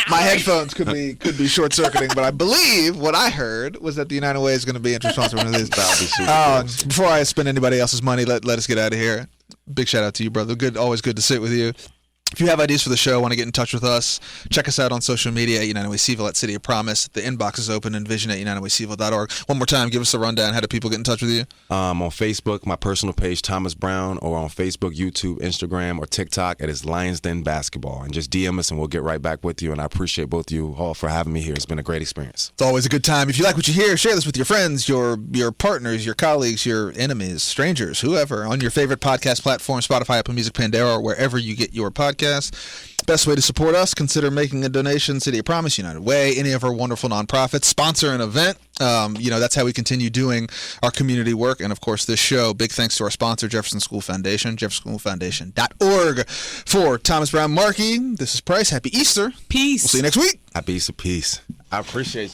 my headphones could be short circuiting, but I believe what I heard was that the United Way is going to be interested in sponsoring one of these. That'll be super cool. Before I spend anybody else's money, let us get out of here. Big shout out to you, brother. Always good to sit with you. If you have ideas for the show, want to get in touch with us, check us out on social media at United Way Seville, at City of Promise. The inbox is open, Envision at UnitedWaySeville.org. One more time, give us a rundown. How do people get in touch with you? On Facebook, my personal page, Thomas Brown, or on Facebook, YouTube, Instagram, or TikTok, it is Lions Den Basketball. And just DM us and we'll get right back with you. And I appreciate both of you all for having me here. It's been a great experience. It's always a good time. If you like what you hear, share this with your friends, your partners, your colleagues, your enemies, strangers, whoever, on your favorite podcast platform, Spotify, Apple Music, Pandora, or wherever you get your podcasts. Best way to support us, consider making a donation. City of Promise, United Way, any of our wonderful nonprofits. Sponsor an event. That's how we continue doing our community work. And, of course, this show. Big thanks to our sponsor, Jefferson School Foundation, jeffersonschoolfoundation.org. For Thomas Brown, Markey, this is Price. Happy Easter. Peace. We'll see you next week. Happy Easter. Peace. I appreciate you.